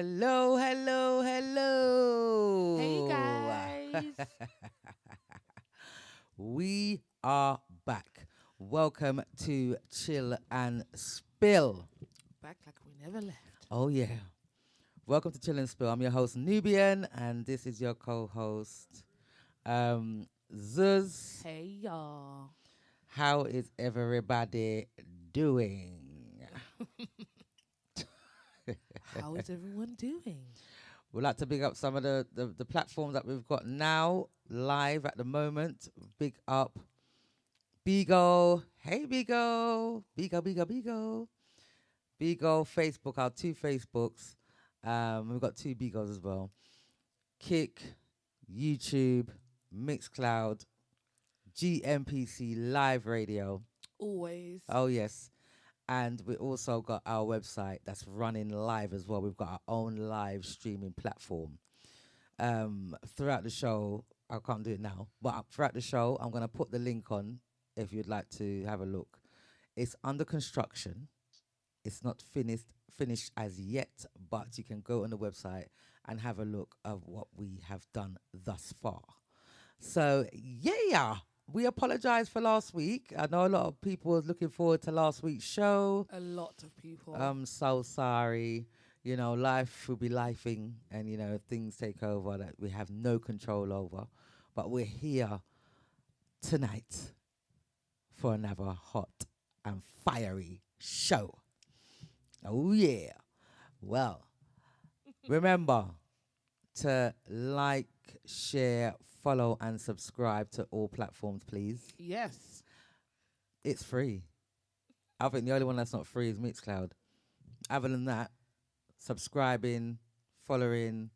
Hello, hello, hello. Hey guys. We are back. Welcome to Chill and Spill. Back like we never left. Oh, yeah. Welcome to Chill and Spill. I'm your host, Nubian, and this is your co host, Zuz. Hey y'all. How is everybody doing? How is everyone doing? We'd like to big up some of the platforms that we've got now live at the moment. Big up Bigo. Hey, Bigo. Bigo, Bigo, Bigo. Bigo, Facebook, our two Facebooks. We've got two Bigos as well. Kick, YouTube, Mixcloud, GMPC Live Radio. Always. Oh, yes. And we also got our website that's running live as well. We've got our own live streaming platform. Throughout the show, I can't do it now, but throughout the show, I'm going to put the link on if you'd like to have a look. It's under construction. It's not finished as yet, but you can go on the website and have a look of what we have done thus far. So, yeah. We apologize for last week. I know a lot of people was looking forward to last week's show. A lot of people. I'm so sorry. You know, life will be lifing and, things take over that we have no control over. But we're here tonight for another hot and fiery show. Oh, yeah. Well, remember to like, share, follow and subscribe to all platforms, please. Yes. It's free. I think the only one that's not free is Mixcloud. Other than that, subscribing, following,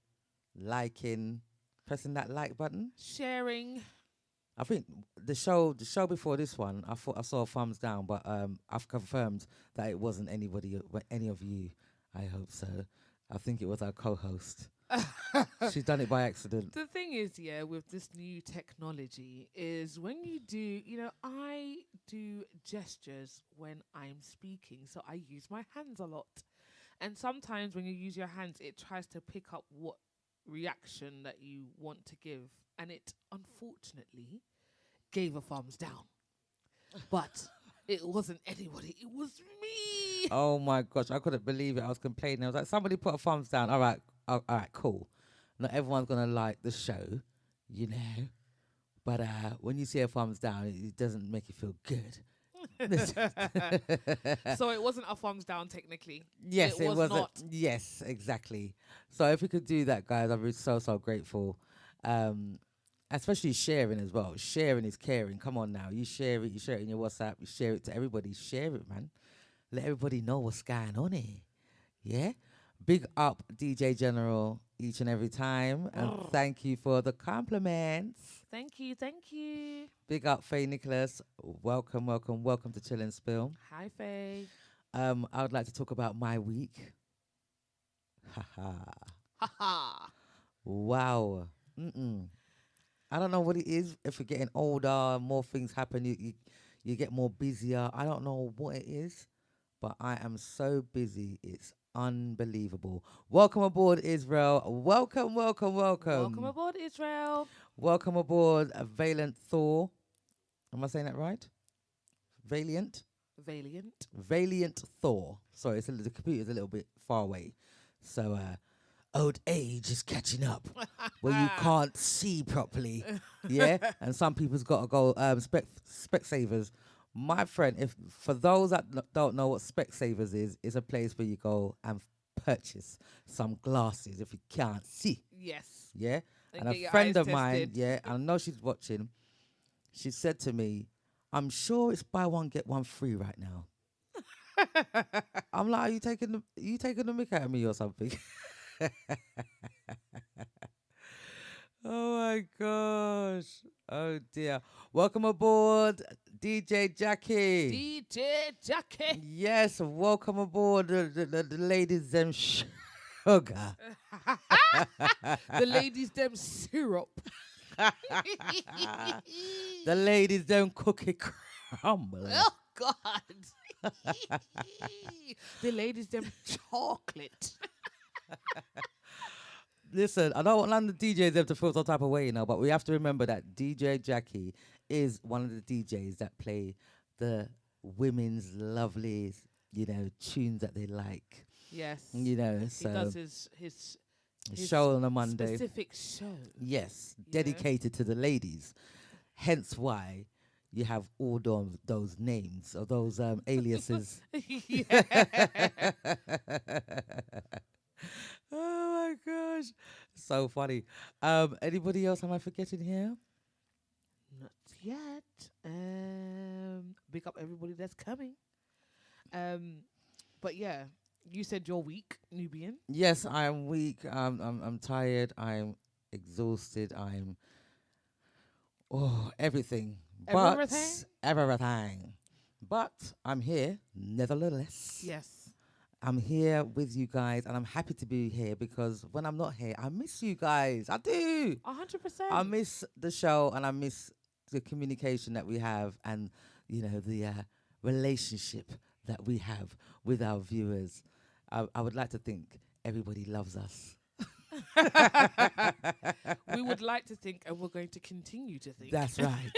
liking, pressing that like button. Sharing. I think the show before this one, I thought I saw a thumbs down, but I've confirmed that it wasn't any of you. I hope so. I think it was our co-host. She's done it by accident. The thing is, with this new technology is when you do, I do gestures when I'm speaking. So I use my hands a lot. And sometimes when you use your hands, it tries to pick up what reaction that you want to give. And it, unfortunately, gave a thumbs down. But it wasn't anybody. It was me. Oh, my gosh. I couldn't believe it. I was complaining. I was like, somebody put a thumbs down. All right, cool. Not everyone's going to like the show, But when you see a thumbs down, it doesn't make you feel good. So it wasn't a thumbs down technically. Yes, it was not. Yes, exactly. So if we could do that, guys, I'd be so grateful. Especially sharing as well. Sharing is caring. Come on now. You share it in your WhatsApp, you share it to everybody. Share it, man. Let everybody know what's going on here. Yeah? Big up DJ General each and every time. And thank you for the compliments. Thank you. Big up Faye Nicholas. Welcome to Chill and Spill. Hi, Faye. I would like to talk about my week. Ha. Wow. I don't know what it is. If you're getting older, more things happen. You get more busier. I don't know what it is, but I am so busy. It's unbelievable. Welcome aboard, Israel. Welcome. Welcome aboard, Israel. Welcome aboard, Valiant Thor. Am I saying that right? Valiant Thor. Sorry, the computer's a little bit far away. So, old age is catching up where you can't see properly. Yeah? And some people's got to go Specsavers. My friend, for those that don't know what Specsavers is a place where you go and purchase some glasses if you can't see. Yes. Yeah? And a friend of mine, I know she's watching, she said to me, I'm sure it's buy one, get one free right now. I'm like, are you taking the mick out of me or something? Oh my gosh. Oh dear. Welcome aboard, DJ Jackie. Yes, welcome aboard the ladies them sugar. The ladies them syrup. The ladies them cookie crumble. Oh God. The ladies them chocolate. Listen, I don't want none of the DJs them to feel some type of way, but we have to remember that DJ Jackie is one of the DJs that play the women's lovely, tunes that they like. Yes. He So does his show on a Monday. specific show. Yes, you know? dedicated to the ladies. Hence why you have all those names or those aliases. Yeah. Oh my gosh, so funny. Anybody else am I forgetting here? Not yet. Big up everybody that's coming. But yeah, you said you're weak, Nubian. Yes, I am weak. I'm tired. I'm exhausted. I'm everything. Everything? But everything. But I'm here, nevertheless. Yes. I'm here with you guys, and I'm happy to be here because when I'm not here, I miss you guys. I do. 100%. I miss the show, and I miss the communication that we have, and the relationship that we have with our viewers. I would like to think everybody loves us. We would like to think, and we're going to continue to think. That's right.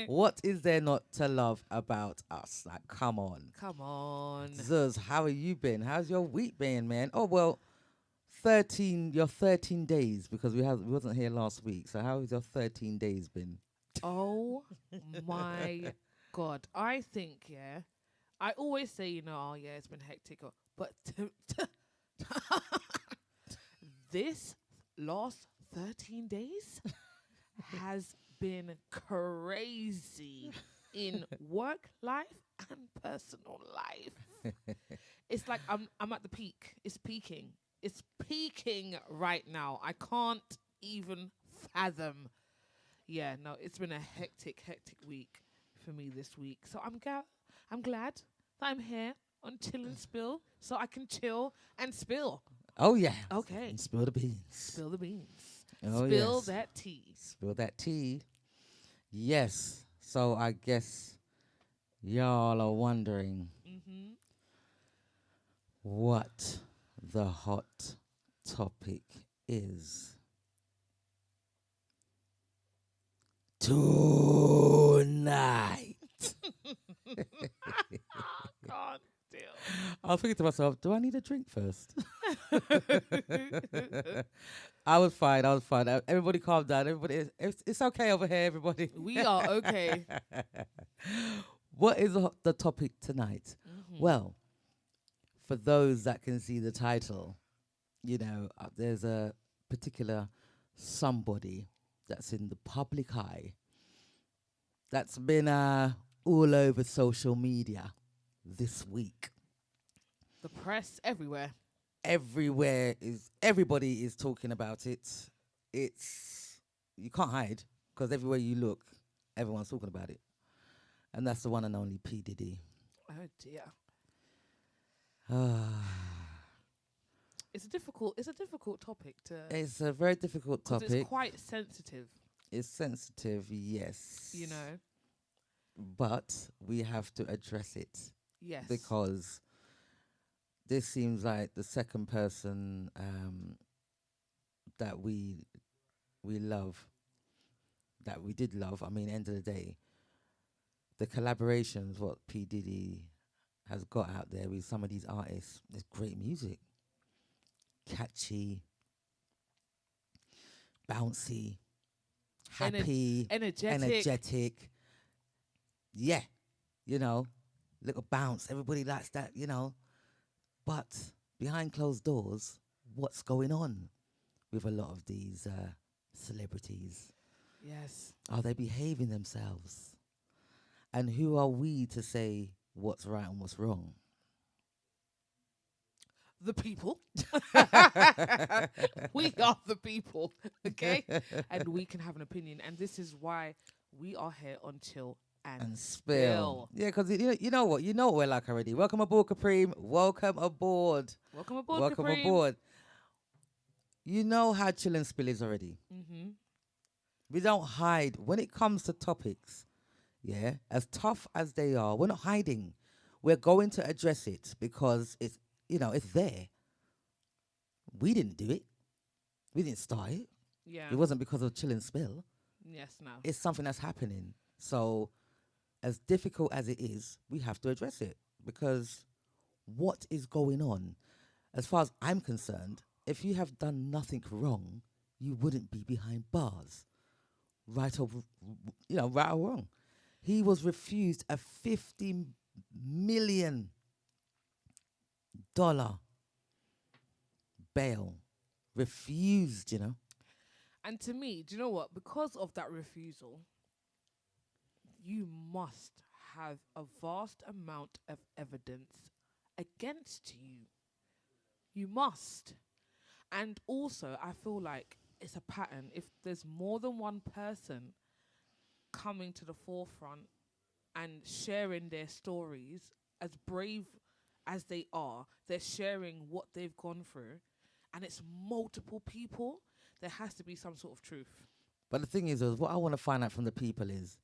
What is there not to love about us? Like, come on. Come on. Zuz, how have you been? How's your week been, man? Oh, well, your 13 days, because we wasn't here last week. So how has your 13 days been? Oh my God. I think, yeah. I always say, oh yeah, it's been hectic. But this last 13 days has been crazy in work life and personal life. It's like I'm at the peak. It's peaking. It's peaking right now. I can't even fathom. Yeah, no, it's been a hectic week for me this week. So I'm glad that I'm here on Chill and Spill so I can chill and spill. Oh, yeah. Okay. And spill the beans. Spill the beans. Oh, Spill yes. that tea. Spill that tea. Yes. So I guess y'all are wondering what the hot topic is tonight. God damn. I was thinking to myself, do I need a drink first? I was fine. Everybody calm down. It's okay over here, everybody. We are okay. What is the topic tonight? Well, for those that can see the title, there's a particular somebody that's in the public eye that's been all over social media this week. The press everywhere. Everybody is talking about it. You can't hide because everywhere you look, everyone's talking about it. And that's the one and only P. Diddy. Oh dear. It's a difficult topic to. It's a very difficult topic. It's quite sensitive. It's sensitive, yes. But we have to address it. Yes. Because this seems like the second person that we love, that we did love. I mean, end of the day, the collaborations, what P. Diddy has got out there with some of these artists, there's great music. Catchy, bouncy, happy, energetic. Yeah, little bounce. Everybody likes that, But behind closed doors, what's going on with a lot of these celebrities? Yes. Are they behaving themselves? And who are we to say what's right and what's wrong? The people. We are the people, okay? And we can have an opinion. And this is why we are here on Chill and Spill. Yeah, because you know what? You know what we're like already. Welcome aboard, Capreme. Welcome aboard. Welcome aboard, Welcome Capreme. aboard. You know how Chill and Spill is already. We don't hide. When it comes to topics, yeah, as tough as they are, we're not hiding. We're going to address it because it's there. We didn't do it. We didn't start it. Yeah. It wasn't because of chill and spill. Yes. No. It's something that's happening. So, as difficult as it is, we have to address it because what is going on? As far as I'm concerned, if you have done nothing wrong, you wouldn't be behind bars, right or right or wrong. He was refused a $50 million bail. Refused. And to me, do you know what? Because of that refusal, you must have a vast amount of evidence against you. You must. And also, I feel like it's a pattern. If there's more than one person coming to the forefront and sharing their stories, as brave as they are, they're sharing what they've gone through, and it's multiple people, there has to be some sort of truth. But the thing is, what I want to find out from the people is,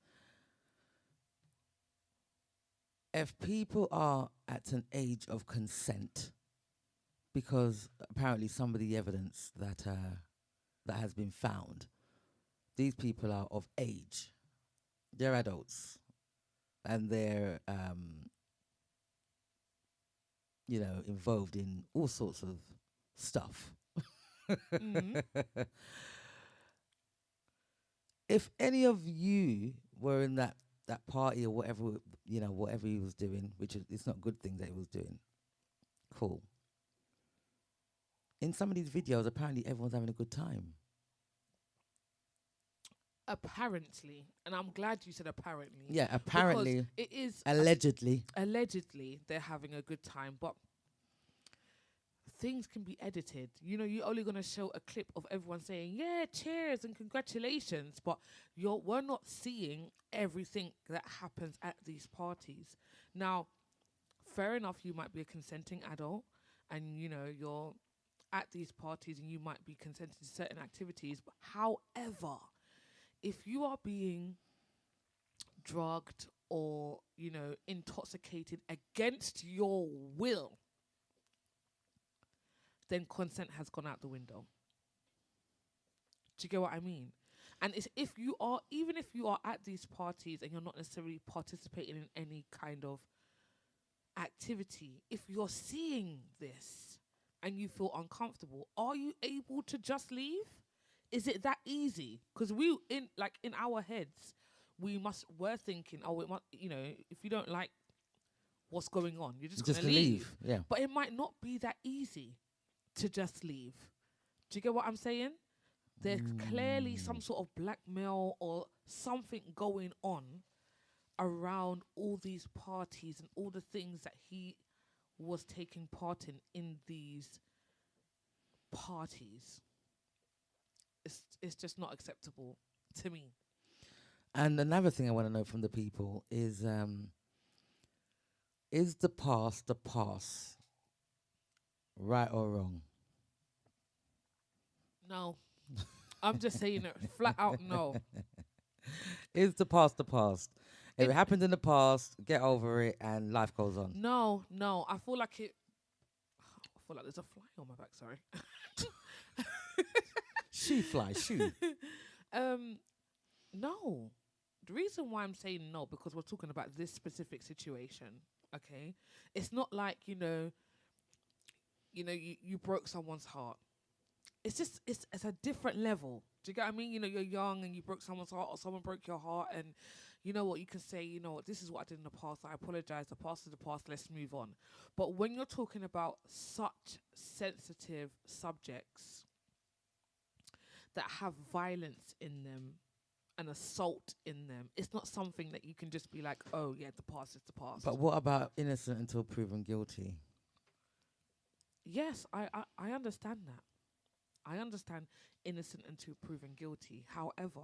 if people are at an age of consent, because apparently some of the evidence that has been found, these people are of age. They're adults, and they're involved in all sorts of stuff. Mhm. If any of you were in that party or whatever, whatever he was doing, which is, it's not a good thing that he was doing, cool. In some of these videos, apparently everyone's having a good time. Apparently, and I'm glad you said apparently. Yeah, apparently. Because it is allegedly. Allegedly, they're having a good time, but things can be edited. You're only going to show a clip of everyone saying, yeah, cheers and congratulations, but we're not seeing everything that happens at these parties. Now, fair enough, you might be a consenting adult and, you're at these parties and you might be consenting to certain activities. But however, if you are being drugged or, intoxicated against your will, then consent has gone out the window. Do you get what I mean? And it's even if you are at these parties and you're not necessarily participating in any kind of activity, if you're seeing this and you feel uncomfortable, are you able to just leave? Is it that easy? Because in our heads, we're thinking, if you don't like what's going on, you're just gonna leave. Yeah. But it might not be that easy to just leave. Do you get what I'm saying? There's clearly some sort of blackmail or something going on around all these parties and all the things that he was taking part in these parties. It's just not acceptable to me. And another thing I want to know from the people is the past the past? Right or wrong? No. I'm just saying it flat out no. Is the past the past? If it happened in the past, get over it and life goes on. No. I feel like there's a fly on my back, sorry. Fly. No. The reason why I'm saying no, because we're talking about this specific situation, okay? It's not like, you broke someone's heart. It's just, it's a different level. Do you get what I mean? You're young and you broke someone's heart, or someone broke your heart, and you know what, you can say, this is what I did in the past, I apologize, the past is the past, let's move on. But when you're talking about such sensitive subjects that have violence in them and assault in them, it's not something that you can just be like, oh yeah, the past is the past. But what about innocent until proven guilty? Yes, I understand that. I understand innocent until proven guilty. However,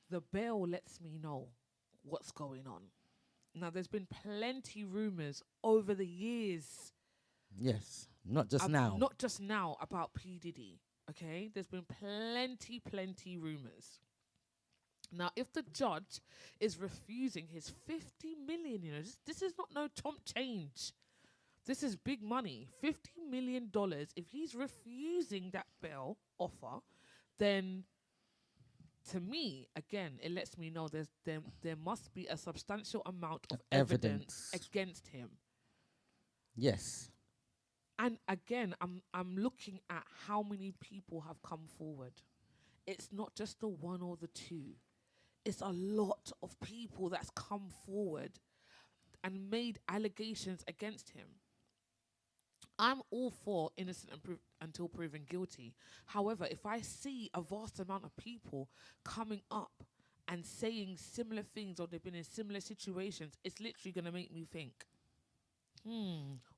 the bail lets me know what's going on. Now, there's been plenty rumours over the years. Yes, not just now. Not just now about P. Diddy, okay? There's been plenty rumours. Now, if the judge is refusing his 50 million, this is not no chump change. This is big money. $50 million. If he's refusing that bail offer, then to me, again, it lets me know there must be a substantial amount of evidence against him. Yes. And again, I'm looking at how many people have come forward. It's not just the one or the two. It's a lot of people that's come forward and made allegations against him. I'm all for innocent until proven guilty. However, if I see a vast amount of people coming up and saying similar things, or they've been in similar situations, it's literally going to make me think,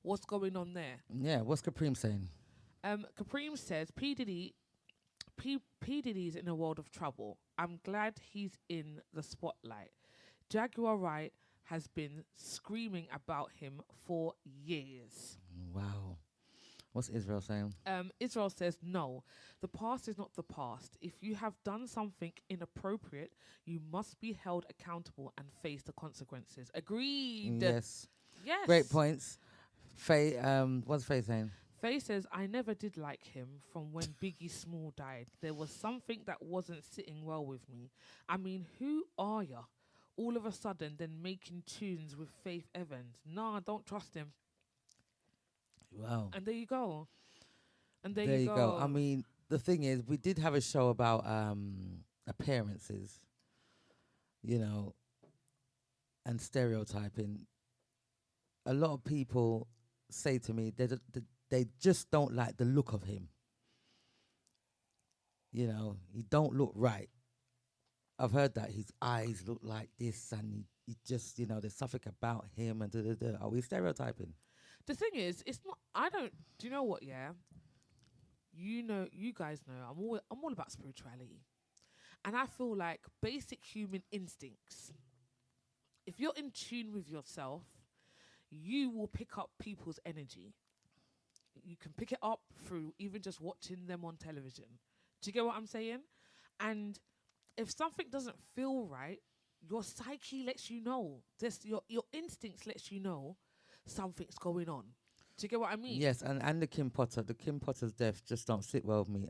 what's going on there? Yeah, what's Capreem saying? Capreem says, P. Diddy's in a world of trouble. I'm glad he's in the spotlight. Jaguar Wright has been screaming about him for years. Wow. What's Israel saying? Israel says, no, the past is not the past. If you have done something inappropriate, you must be held accountable and face the consequences. Agreed. Yes. Yes. Great points. Faye, what's Faye saying? Faye says, I never did like him from when Biggie Small died. There was something that wasn't sitting well with me. I mean, who are ya? All of a sudden, then making tunes with Faith Evans. Nah, don't trust him. Wow. And there you go. And there you go. I mean, the thing is, we did have a show about appearances, you know, and stereotyping. A lot of people say to me they just don't like the look of him. You know, he don't look right. I've heard that his eyes look like this, and he just, you know, there's something about him, and Are we stereotyping? The thing is, it's not. I don't. Do you know what? Yeah. You know, you guys know. I'm all about spirituality, and I feel like basic human instincts. If you're in tune with yourself, you will pick up people's energy. You can pick it up through even just watching them on television. Do you get what I'm saying? And if something doesn't feel right, your psyche lets you know. This your instincts lets you know something's going on. Do you get what I mean? Yes, and the Kim Potter's death just don't sit well with me.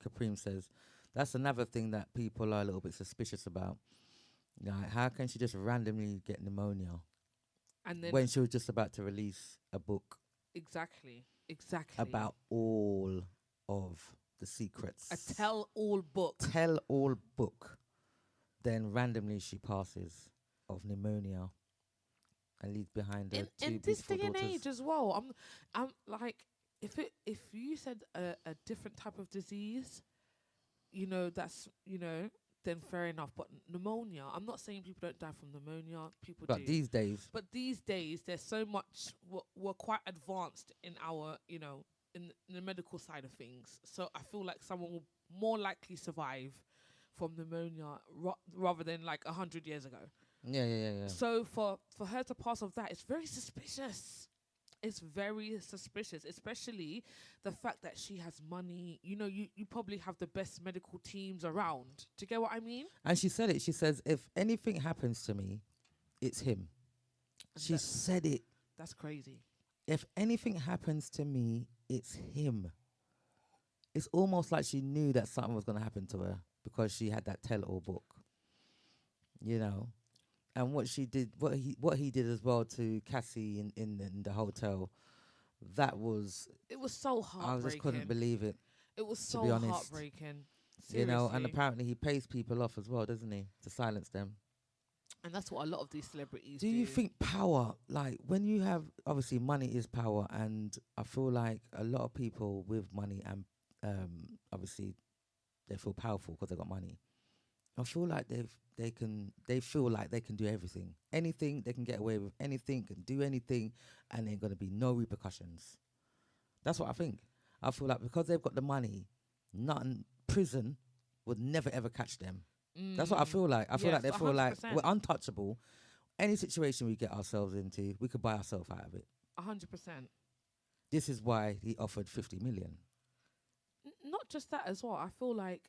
Capreem says that's another thing that people are a little bit suspicious about. Like, how can she just randomly get pneumonia? And then when she was just about to release a book. Exactly. About all of the secrets. A tell-all book. Tell-all book. Then randomly she passes of pneumonia and leaves behind her two in this beautiful day and daughters. age as well. I'm like, if you said a different type of disease, you know, that's, you know, then fair enough. But pneumonia, I'm not saying people don't die from pneumonia. People do. But these days, there's so much. We're quite advanced in our, you know, in the medical side of things. So I feel like someone will more likely survive from pneumonia rather than like 100 years ago. Yeah. So for her to pass off that, it's very suspicious. It's very suspicious, especially the fact that she has money. You know, you probably have the best medical teams around. Do you get what I mean? And she said it. She says, if anything happens to me, it's him. She said it. That's crazy. If anything happens to me, it's him. It's almost like she knew that something was going to happen to her because she had that tell-all book. You know? And what she did, what he did as well to Cassie in the hotel, it was so heartbreaking. I just couldn't believe it. It was so heartbreaking. Seriously. You know, and apparently he pays people off as well, doesn't he, to silence them? And that's what a lot of these celebrities do. Do you think power, like when you have, obviously money is power, and I feel like a lot of people with money and obviously they feel powerful because they got money. I feel like they feel like they can do everything. Anything, they can get away with anything, can do anything, and there's going to be no repercussions. That's what I think. I feel like because they've got the money, prison would never ever catch them. That's what I feel like. I feel like they feel 100%. Like we're untouchable. Any situation we get ourselves into, we could buy ourselves out of it. 100%. This is why he offered 50 million. Not just that as well. I feel like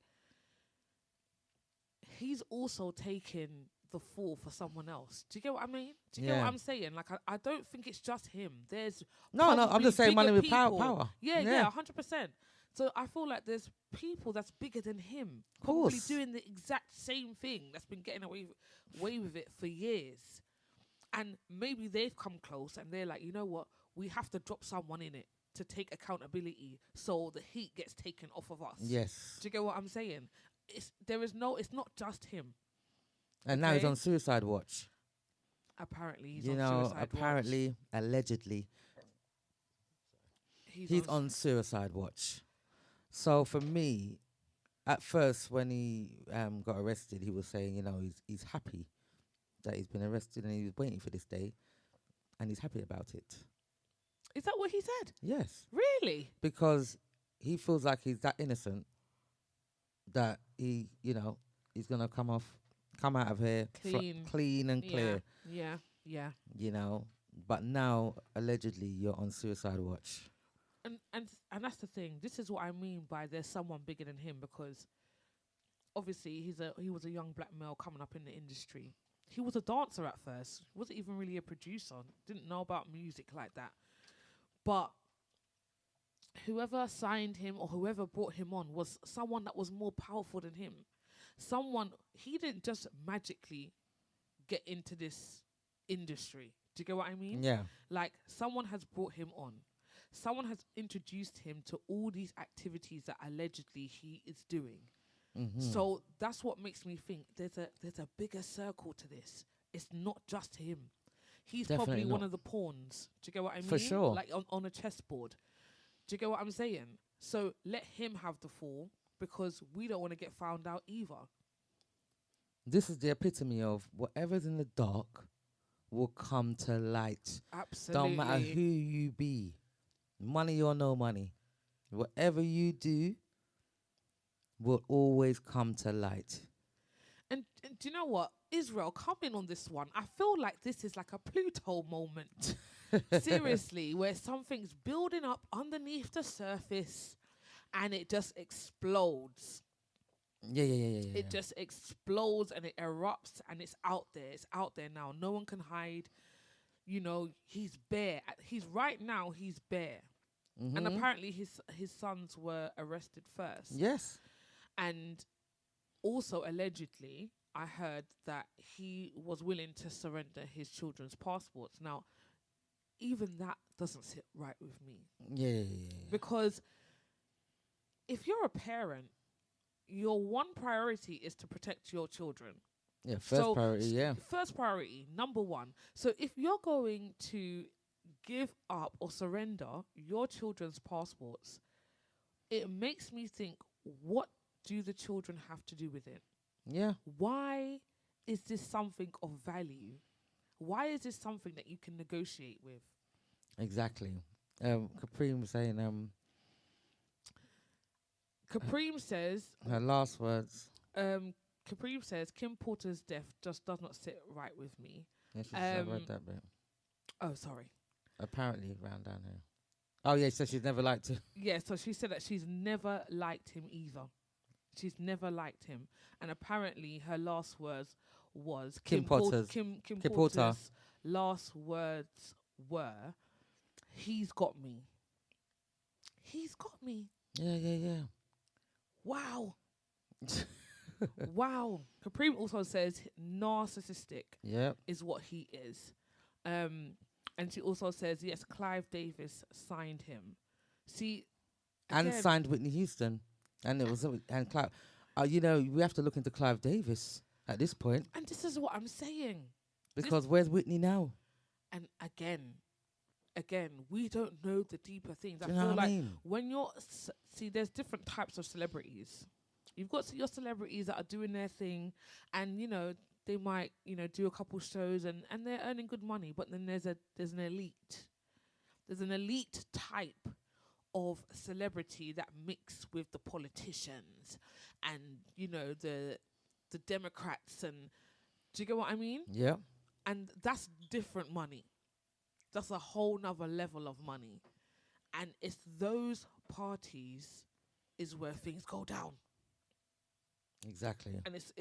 he's also taken the fall for someone else. Do you get what I mean? Do you get what I'm saying? Like, I don't think it's just him. There's No, I'm probably just saying money bigger with power. people. Power. Yeah, 100%. So I feel like there's people that's bigger than him, probably Course. doing the exact same thing, that's been getting away with it for years. And maybe they've come close and they're like, you know what? We have to drop someone in it to take accountability so the heat gets taken off of us. Yes. Do you get what I'm saying? It's not just him. And now he's on suicide watch. Apparently, he's on suicide apparently, watch. allegedly, he's on suicide watch. So for me, at first when he got arrested, he was saying, you know, he's happy that he's been arrested and he was waiting for this day, and he's happy about it. Is that what he said? Yes. Really? Because he feels like he's that innocent that he, you know, he's gonna come out of here clean and clear. Yeah. You know, but now allegedly you're on suicide watch. And that's the thing. This is what I mean by there's someone bigger than him, because obviously he was a young black male coming up in the industry. He was a dancer at first. He wasn't even really a producer. Didn't know about music like that. But whoever signed him or whoever brought him on was someone that was more powerful than him. He didn't just magically get into this industry. Do you get what I mean? Yeah. Like, someone has brought him on. Someone has introduced him to all these activities that allegedly he is doing. Mm-hmm. So that's what makes me think there's a bigger circle to this. It's not just him. He's Definitely probably not. one of the pawns. Do you get what I mean? For sure. Like on a chessboard. Do you get what I'm saying? So let him have the fall, because we don't want to get found out either. This is the epitome of whatever's in the dark will come to light. Absolutely. Don't matter who you be, money or no money, whatever you do will always come to light. And do you know what? Israel, come in on this one. I feel like this is like a Pluto moment. Seriously, where something's building up underneath the surface and it just explodes. Yeah. It just explodes and it erupts and it's out there. It's out there now. No one can hide. You know, he's bare. He's bare. Mm-hmm. And apparently his sons were arrested first. Yes. And also, allegedly, I heard that he was willing to surrender his children's passports. Now, even that doesn't sit right with me. Yeah. Because if you're a parent, your one priority is to protect your children. Yeah, first priority, yeah. First priority, number one. So if you're going to give up or surrender your children's passports, it makes me think, what do the children have to do with it? Yeah. Why is this something of value? Why is this something that you can negotiate with? Exactly. Caprine was saying, Caprine says, her last words. Caprine says, Kim Porter's death just does not sit right with me. Yeah, I read that bit. Oh, sorry. Apparently round down here. Oh, yeah, so she's never liked him. Yeah, so she said that she's never liked him either. She's never liked him. And apparently her last words was... Kim Porter's last words were, he's got me. He's got me. Yeah. Wow. Wow. Caprine also says narcissistic is what he is. And she also says, yes, Clive Davis signed him. See, and signed Whitney Houston. And it was and Clive. You know, we have to look into Clive Davis at this point. And this is what I'm saying. Because where's Whitney now? And again, we don't know the deeper things. I you know feel what like I mean? when you're there's different types of celebrities. You've got your celebrities that are doing their thing, and you know they might do a couple shows and they're earning good money. But then there's an elite type of celebrity that mix with the politicians and the Democrats, and do you get what I mean? Yeah. And that's different money. That's a whole nother level of money. And it's those parties is where things go down. Exactly. And it's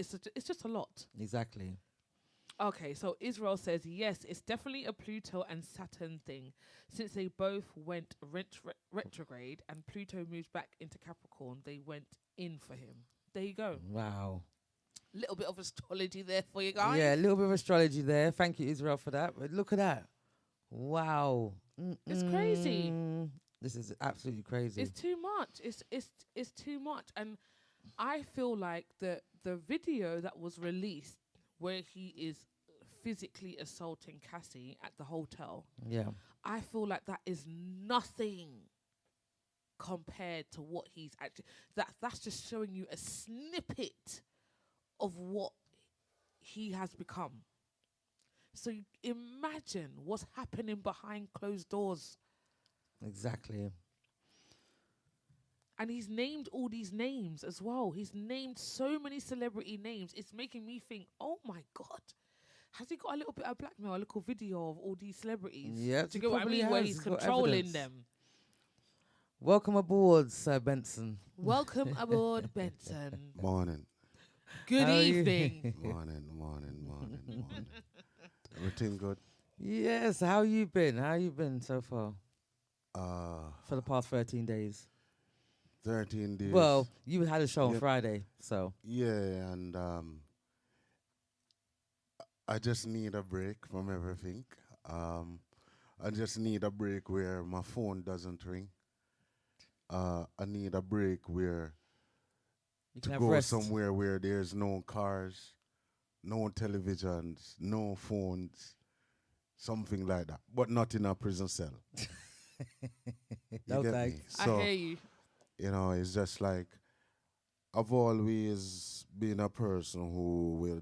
just a lot. Exactly. Okay, so Israel says yes, it's definitely a Pluto and Saturn thing, since they both went retrograde and Pluto moves back into Capricorn. They went in for him. There you go. Wow. Little bit of astrology there for you Yeah, guys. a little bit of astrology there. Thank you, Israel, for that. But look at that. Wow. It's crazy. This is absolutely crazy. It's too much. It's too much, and I feel like the video that was released where he is physically assaulting Cassie at the hotel, Yeah. I feel like that is nothing compared to what he's actually. That's just showing you a snippet of what he has become. So imagine what's happening behind closed doors. Exactly. And he's named all these names as well. He's named so many celebrity names. It's making me think, oh my God, has he got a little bit of blackmail, a little video of all these celebrities? Yeah, Do you get what I mean? Where he's controlling them. Welcome aboard, Sir Benson. Welcome aboard, Benson. Morning. Good How are you? evening. Morning. Everything good? Yes, how you been? How you been so far for the past 13 days? 13 days. Well, you had a show on Yep. Friday, so Yeah, and I just need a break from everything. I just need a break where my phone doesn't ring. I need a break where you to can have go rest. somewhere where there's no cars, no televisions, no phones, something like that. But not in a prison cell. You No get thanks. me? I So, hear you. you know, it's just like I've always been a person who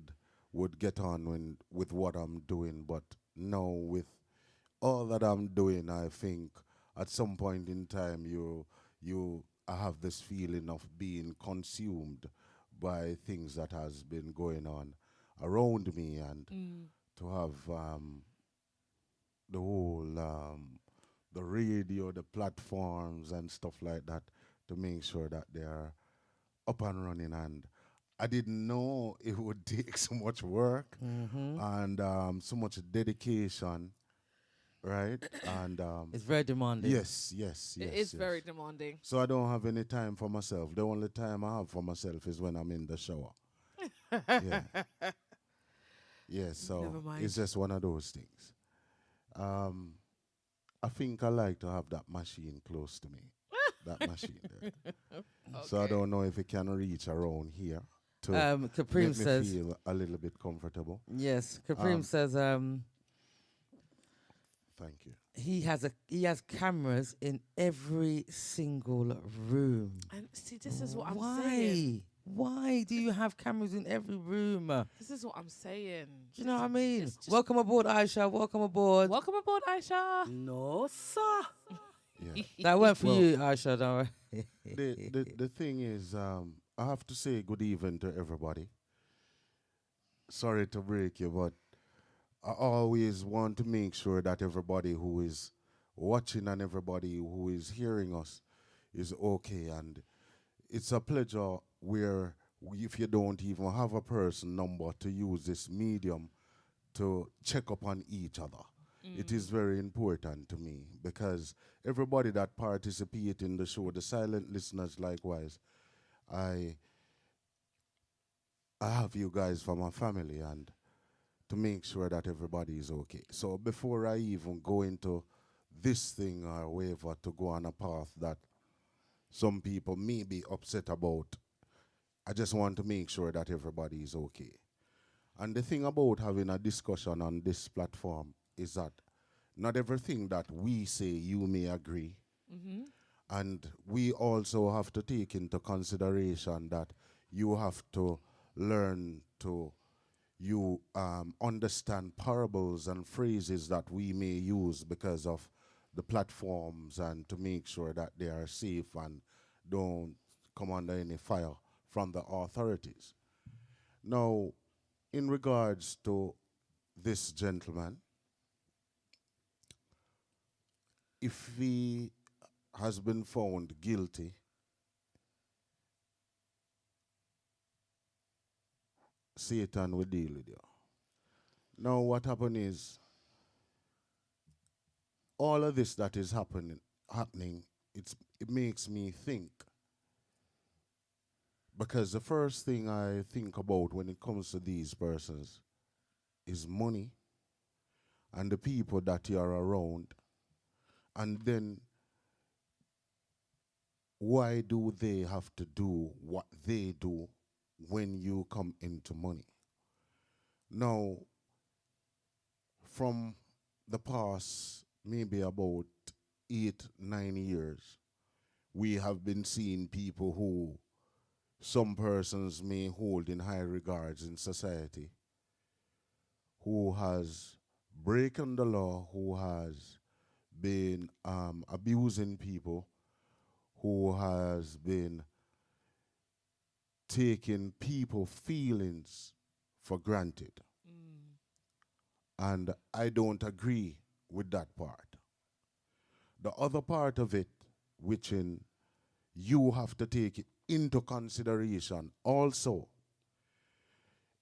would get on with what I'm doing, but now with all that I'm doing, I think at some point in time I have this feeling of being consumed by things that has been going on around me, and to have the whole the radio, the platforms and stuff like that to make sure that they are up and running. And I didn't know it would take so much work and so much dedication, right? And It's very demanding. yes. It is very demanding. So I don't have any time for myself. The only time I have for myself is when I'm in the shower. Yeah. Yeah, so Never mind. it's just one of those things. I think I like to have that machine close to me. That machine there. So I Okay. don't know if it can reach around here to Kapreem make me says, feel a little bit comfortable. yes, Kapreem says Thank you. he has cameras in every single room. And see, this is what I'm Why? saying. Why do you have cameras in every room? Do This is what I'm saying. you know what I mean? Just Welcome aboard, Aisha. Welcome aboard. welcome aboard, Aisha. No, sir. Yeah. That went for Well, you, Aisha. Don't worry. the thing is, I have to say good evening to everybody. Sorry to break you, but I always want to make sure that everybody who is watching and everybody who is hearing us is okay. And it's a pleasure where if you don't even have a person number to use this medium to check up on each other. It is very important to me because everybody that participate in the show, the silent listeners likewise, I have you guys for my family and to make sure that everybody is okay. So before I even go into this thing or whatever to go on a path that some people may be upset about, I just want to make sure that everybody is okay. And the thing about having a discussion on this platform is that not everything that we say you may agree. And we also have to take into consideration that you have to learn to understand parables and phrases that we may use because of the platforms and to make sure that they are safe and don't come under any fire from the authorities. Now, in regards to this gentleman, if he has been found guilty, Satan will deal with you. Now, what happened is all of this that is happening. It makes me think because the first thing I think about when it comes to these persons is money and the people that you are around, and then why do they have to do what they do when you come into money? Now, from the past, maybe about 8, 9 years, we have been seeing people who some persons may hold in high regards in society, who has broken the law, who has been abusing people, who has been taking people feelings for granted. Mm. And I don't agree with that part. The other part of it, which in you have to take it into consideration also,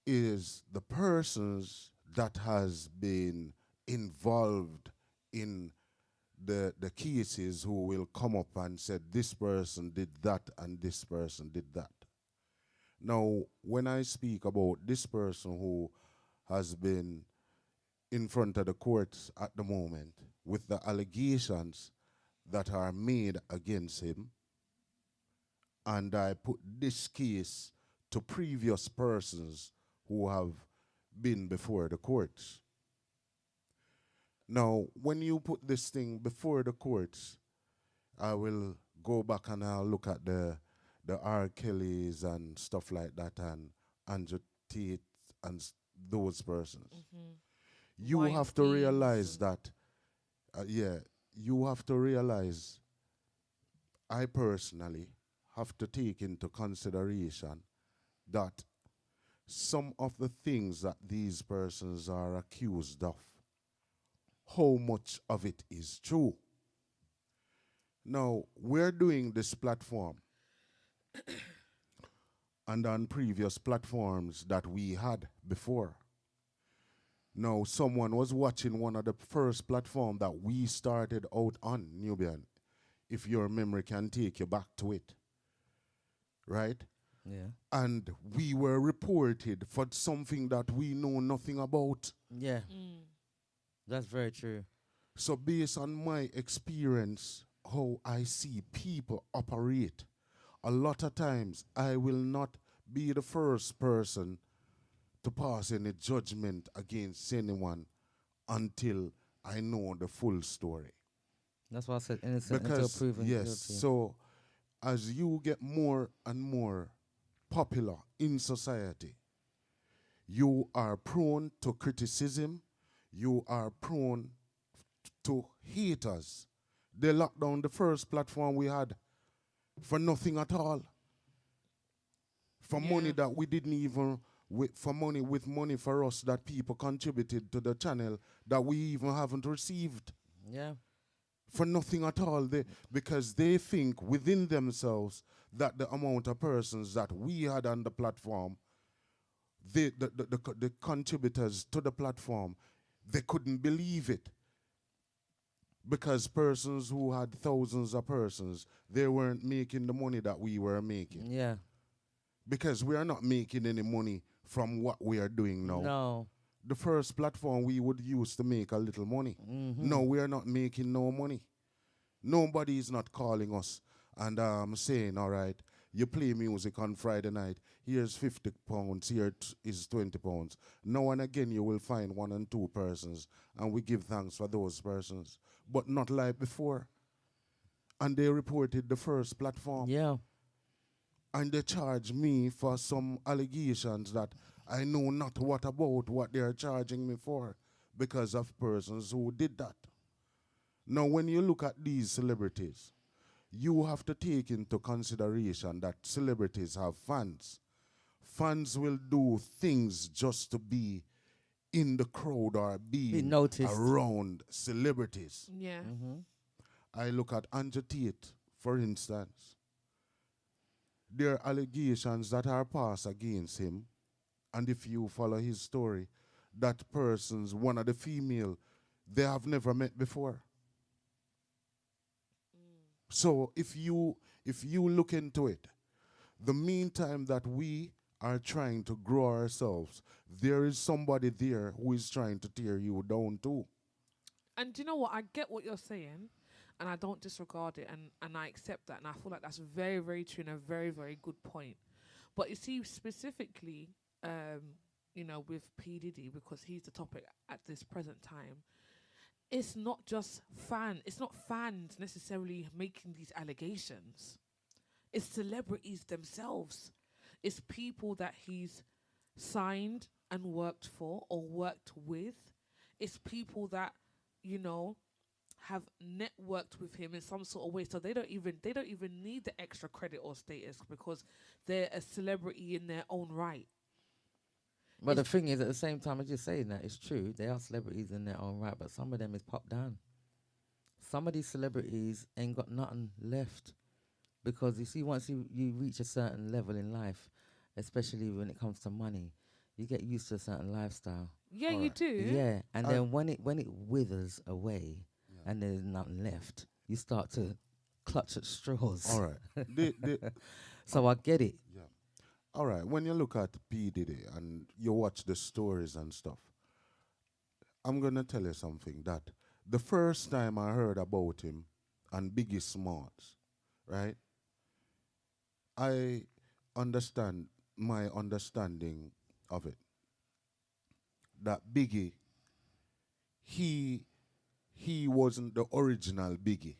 is the persons that has been involved in the cases who will come up and said this person did that and this person did that. Now, when I speak about this person who has been in front of the courts at the moment with the allegations that are made against him, and I put this case to previous persons who have been before the courts. Now, when you put this thing before the courts, I will go back and I'll look at the R. Kellys and stuff like that and Andrew Tate and those persons. Mm-hmm. You have to realize that, you have to realize, I personally have to take into consideration that some of the things that these persons are accused of, how much of it is true. Now, we're doing this platform and on previous platforms that we had before. Now, someone was watching one of the first platform that we started out on, Nubian, if your memory can take you back to it, right? Yeah. And we were reported for something that we know nothing about. Yeah. Mm. That's very true. So based on my experience, how I see people operate, a lot of times I will not be the first person to pass any judgment against anyone until I know the full story. That's why I said innocent until Because, proven yes, guilty. so as you get more and more popular in society, you are prone to criticism, you are prone to haters. They locked down the first platform we had for nothing at all. For money that we didn't even, with money for us that people contributed to the channel that we even haven't received. Yeah. For nothing at all. Because they think within themselves that the amount of persons that we had on the platform, the contributors to the platform, they couldn't believe it. Because persons who had thousands of persons, they weren't making the money that we were making. Yeah. Because we are not making any money from what we are doing now. No. The first platform we would use to make a little money. Mm-hmm. No, we are not making no money. Nobody is not calling us and saying, all right, you play music on Friday night, here's £50, here is £20. Now and again you will find 1 and 2 persons, and we give thanks for those persons. But not like before. And they reported the first platform. Yeah. And they charge me for some allegations that I know not what about what they are charging me for because of persons who did that. Now, when you look at these celebrities, you have to take into consideration that celebrities have fans. Fans will do things just to be in the crowd or Be being noticed. around celebrities. Yeah. Mm-hmm. I look at Andrew Tate, for instance. There are allegations that are passed against him, and if you follow his story, that person's one of the female they have never met before. So if you look into it, the meantime that we are trying to grow ourselves, there is somebody there who is trying to tear you down too. And do you know what? I get what you're saying, and I don't disregard it, and I accept that, and I feel like that's very, very true and a very, very good point. But you see, specifically, with P Diddy, because he's the topic at this present time, it's not just it's not fans necessarily making these allegations. It's celebrities themselves. It's people that he's signed and worked for or worked with. It's people that, you know, have networked with him in some sort of way. So they don't even need the extra credit or status because they're a celebrity in their own right. But the thing is, at the same time, as you're saying that, it's true. They are celebrities in their own right, but some of them is popped down. Some of these celebrities ain't got nothing left. Because you see, once you reach a certain level in life, especially when it comes to money, you get used to a certain lifestyle. Yeah, you Alright. do. Yeah, and I- then when it withers away and there's nothing left, you start to clutch at straws. All right. So I get it. Yeah. All right. When you look at P Diddy and you watch the stories and stuff, I'm gonna tell you something that the first time I heard about him and Biggie Smalls, right? I understand my understanding of it. That Biggie, he wasn't the original Biggie.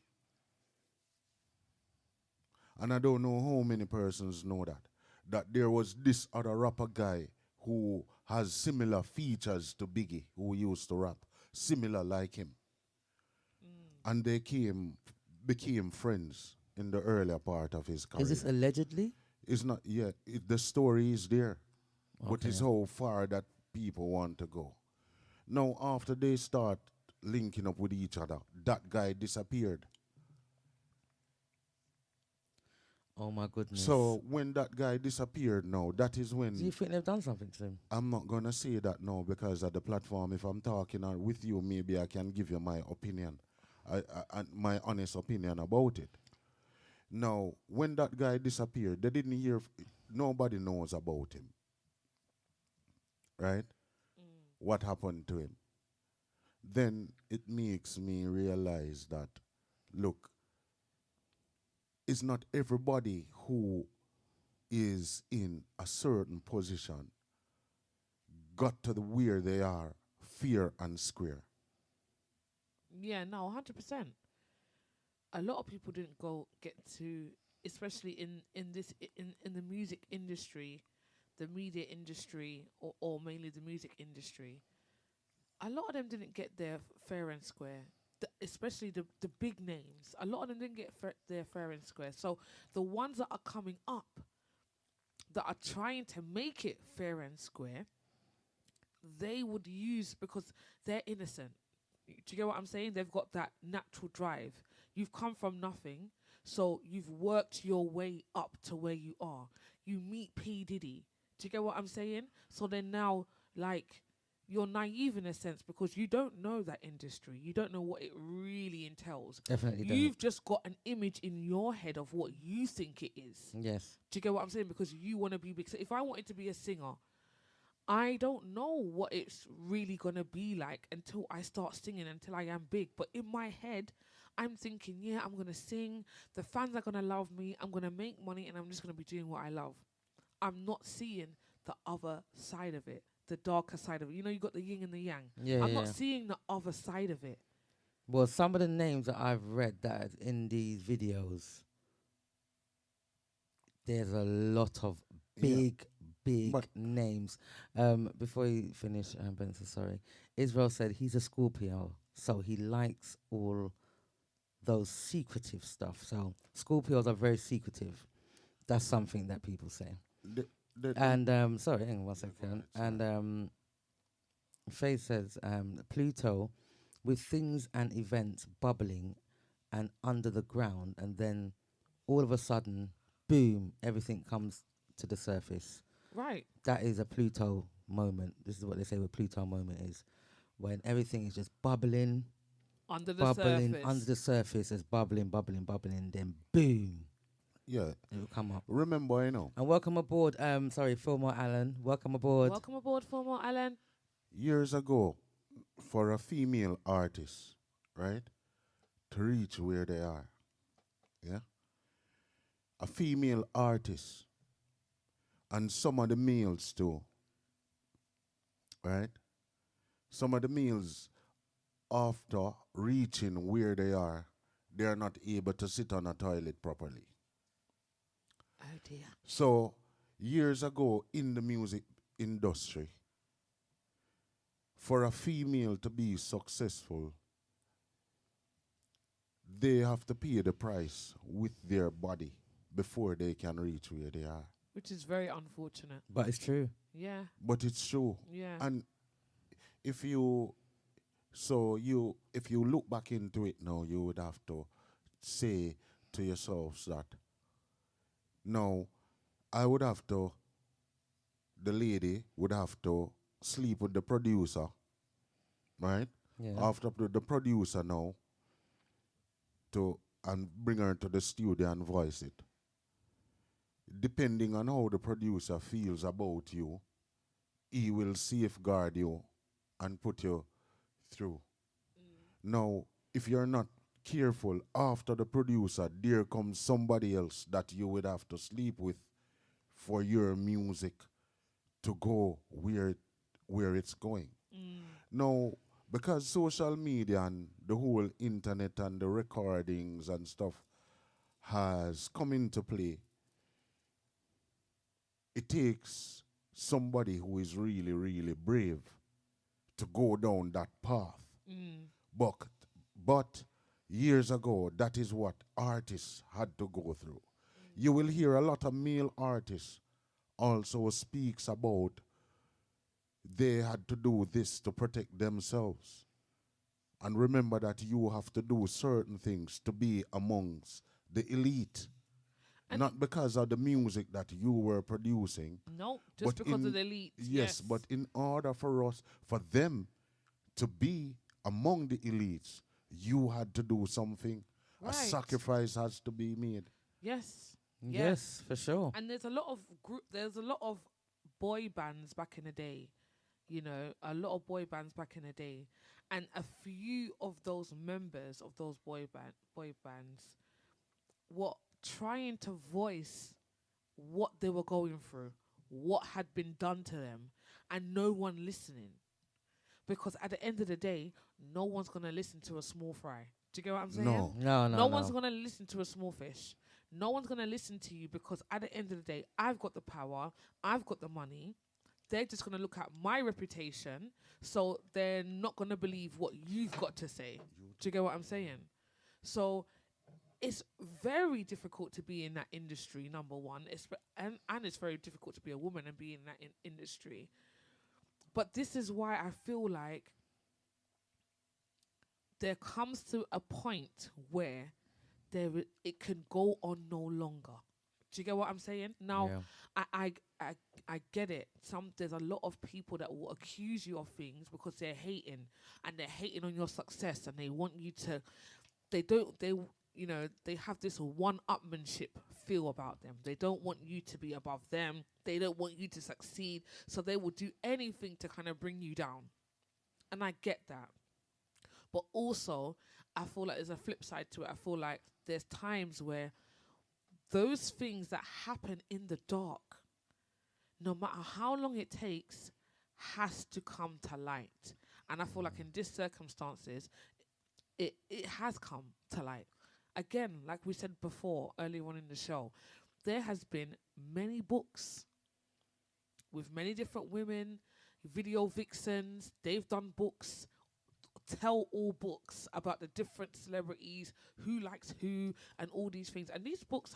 And I don't know how many persons know that. That there was this other rapper guy who has similar features to Biggie, who used to rap, similar like him. And they became friends in the earlier part of his career. Is this allegedly? It's not yet. The story is there, but it's Okay. how far that people want to go. Now, after they start linking up with each other, that guy disappeared. Oh my goodness. So when that guy disappeared, now that is do you when think they've done something to him? I'm not gonna say that now because at the platform, if I'm talking with you, maybe I can give you my opinion, my honest opinion about it. Now, when that guy disappeared, they didn't hear. Nobody knows about him, right? What happened to him? Then it makes me realize that, look, it's not everybody who is in a certain position got to the where they are fair and square. Yeah, no, 100%. A lot of people didn't get to, especially in the music industry, the media industry, or mainly the music industry. A lot of them didn't get there fair and square. Especially the big names. A lot of them didn't get there fair and square. So the ones that are coming up, that are trying to make it fair and square, they would use, because they're innocent. Do you get what I'm saying? They've got that natural drive. You've come from nothing, so you've worked your way up to where you are. You meet P Diddy. Do you get what I'm saying? So then now, like, you're naive in a sense because you don't know that industry. You don't know what it really entails. Definitely You've just got an image in your head of what you think it is. don't. Yes. Do you get what I'm saying? Because you want to be big. So if I wanted to be a singer, I don't know what it's really going to be like until I start singing, until I am big. But in my head, I'm thinking, yeah, I'm going to sing. The fans are going to love me. I'm going to make money and I'm just going to be doing what I love. I'm not seeing the other side of it, the darker side of it. You know, you got the yin and the yang. Yeah, I'm yeah. not seeing the other side of it. Well, some of the names that I've read that is in these videos, there's a lot of Yeah. big But- names. Before you finish, Benson, sorry. Israel said he's a Scorpio, so he likes all those secretive stuff. So Scorpios are very secretive. That's something that people say. And sorry, hang on 1 second. it's And Faye says Pluto, with things and events bubbling and under the ground, and then all of a sudden, boom, everything comes to the surface. Right. That is a Pluto moment. This is what they say with Pluto moment is when everything is just bubbling, Under the bubbling surface. under the surface, is bubbling, bubbling, bubbling, then boom, Yeah. it will come up. Remember, And welcome aboard. Sorry, Fillmore Allen. Welcome aboard. Welcome aboard, Fillmore Allen. years ago, for a female artist, right, to reach where they are, yeah, a female artist, and some of the males too, right? Some of the males, after reaching where they are not able to sit on a toilet properly. Oh dear. So, years ago in the music industry, for a female to be successful, they have to pay the price with their body before they can reach where they are. Which is very unfortunate. But it's true. Yeah. But it's true. Yeah. And if you if you look back into it now, you would have to say to yourselves that no, I would have to the lady would have to sleep with the producer, right? Yeah. After the producer now to and bring her to the studio and voice it. Depending on how the producer feels about you, he will safeguard you and put you through. Now, if you're not careful, after the producer, there comes somebody else that you would have to sleep with for your music to go where it's going. Now, because social media and the whole internet and the recordings and stuff has come into play, it takes somebody who is really, really brave to go down that path. But years ago, that is what artists had to go through. You will hear a lot of male artists also speaks about they had to do this to protect themselves. And remember that you have to do certain things to be amongst the elite. And not because of the music that you were producing. No, just because of the elite. Yes, but in order for them to be among the elites, you had to do something. Right. A sacrifice has to be made. Yes. Yes, for sure. And there's a lot of boy bands back in the day. You know, a lot of boy bands back in the day. And a few of those members of those boy bands were trying to voice what they were going through, what had been done to them, and no one listening. Because at the end of the day, no one's going to listen to a small fry. Do you get what I'm saying? No one's going to listen to a small fish. No one's going to listen to you because at the end of the day, I've got the power, I've got the money. They're just going to look at my reputation, so they're not going to believe what you've got to say. Do you get what I'm saying? So it's very difficult to be in that industry, number one. And it's very difficult to be a woman and be in that industry. But this is why I feel like there comes to a point where it can go on no longer. Do you get what I'm saying? Now, Yeah. I get it. There's a lot of people that will accuse you of things because they're hating, and they're hating on your success, and they want you to. They have this one-upmanship feel about them. They don't want you to be above them. They don't want you to succeed. So they will do anything to kind of bring you down. And I get that. But also, I feel like there's a flip side to it. I feel like there's times where those things that happen in the dark, no matter how long it takes, has to come to light. And I feel like in these circumstances, it has come to light. Again, like we said before, earlier on in the show, there has been many books with many different women, video vixens. They've done books, tell-all books about the different celebrities, who likes who, and all these things. And these books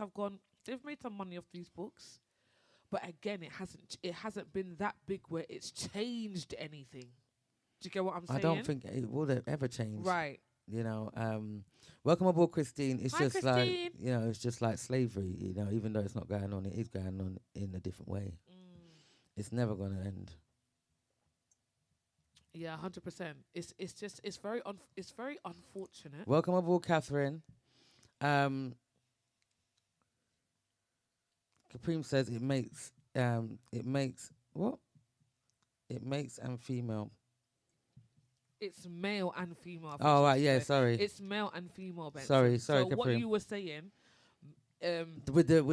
they've made some money off these books. But again, it hasn't been that big where it's changed anything. Do you get what I'm saying? I don't think it would ever change. Right. You know, welcome aboard, Christine. It's Hi, just Christine. like, it's just like slavery, even though it's not going on, it is going on in a different way. It's never gonna end. Yeah, 100%. It's just it's very it's very unfortunate. Welcome aboard, Catherine. Um, Caprine says it makes what? It makes and female. It's male and female. I think Oh she right, should yeah, say. sorry. It's male and female, Benson. Sorry, So what Caprine. you were saying, With the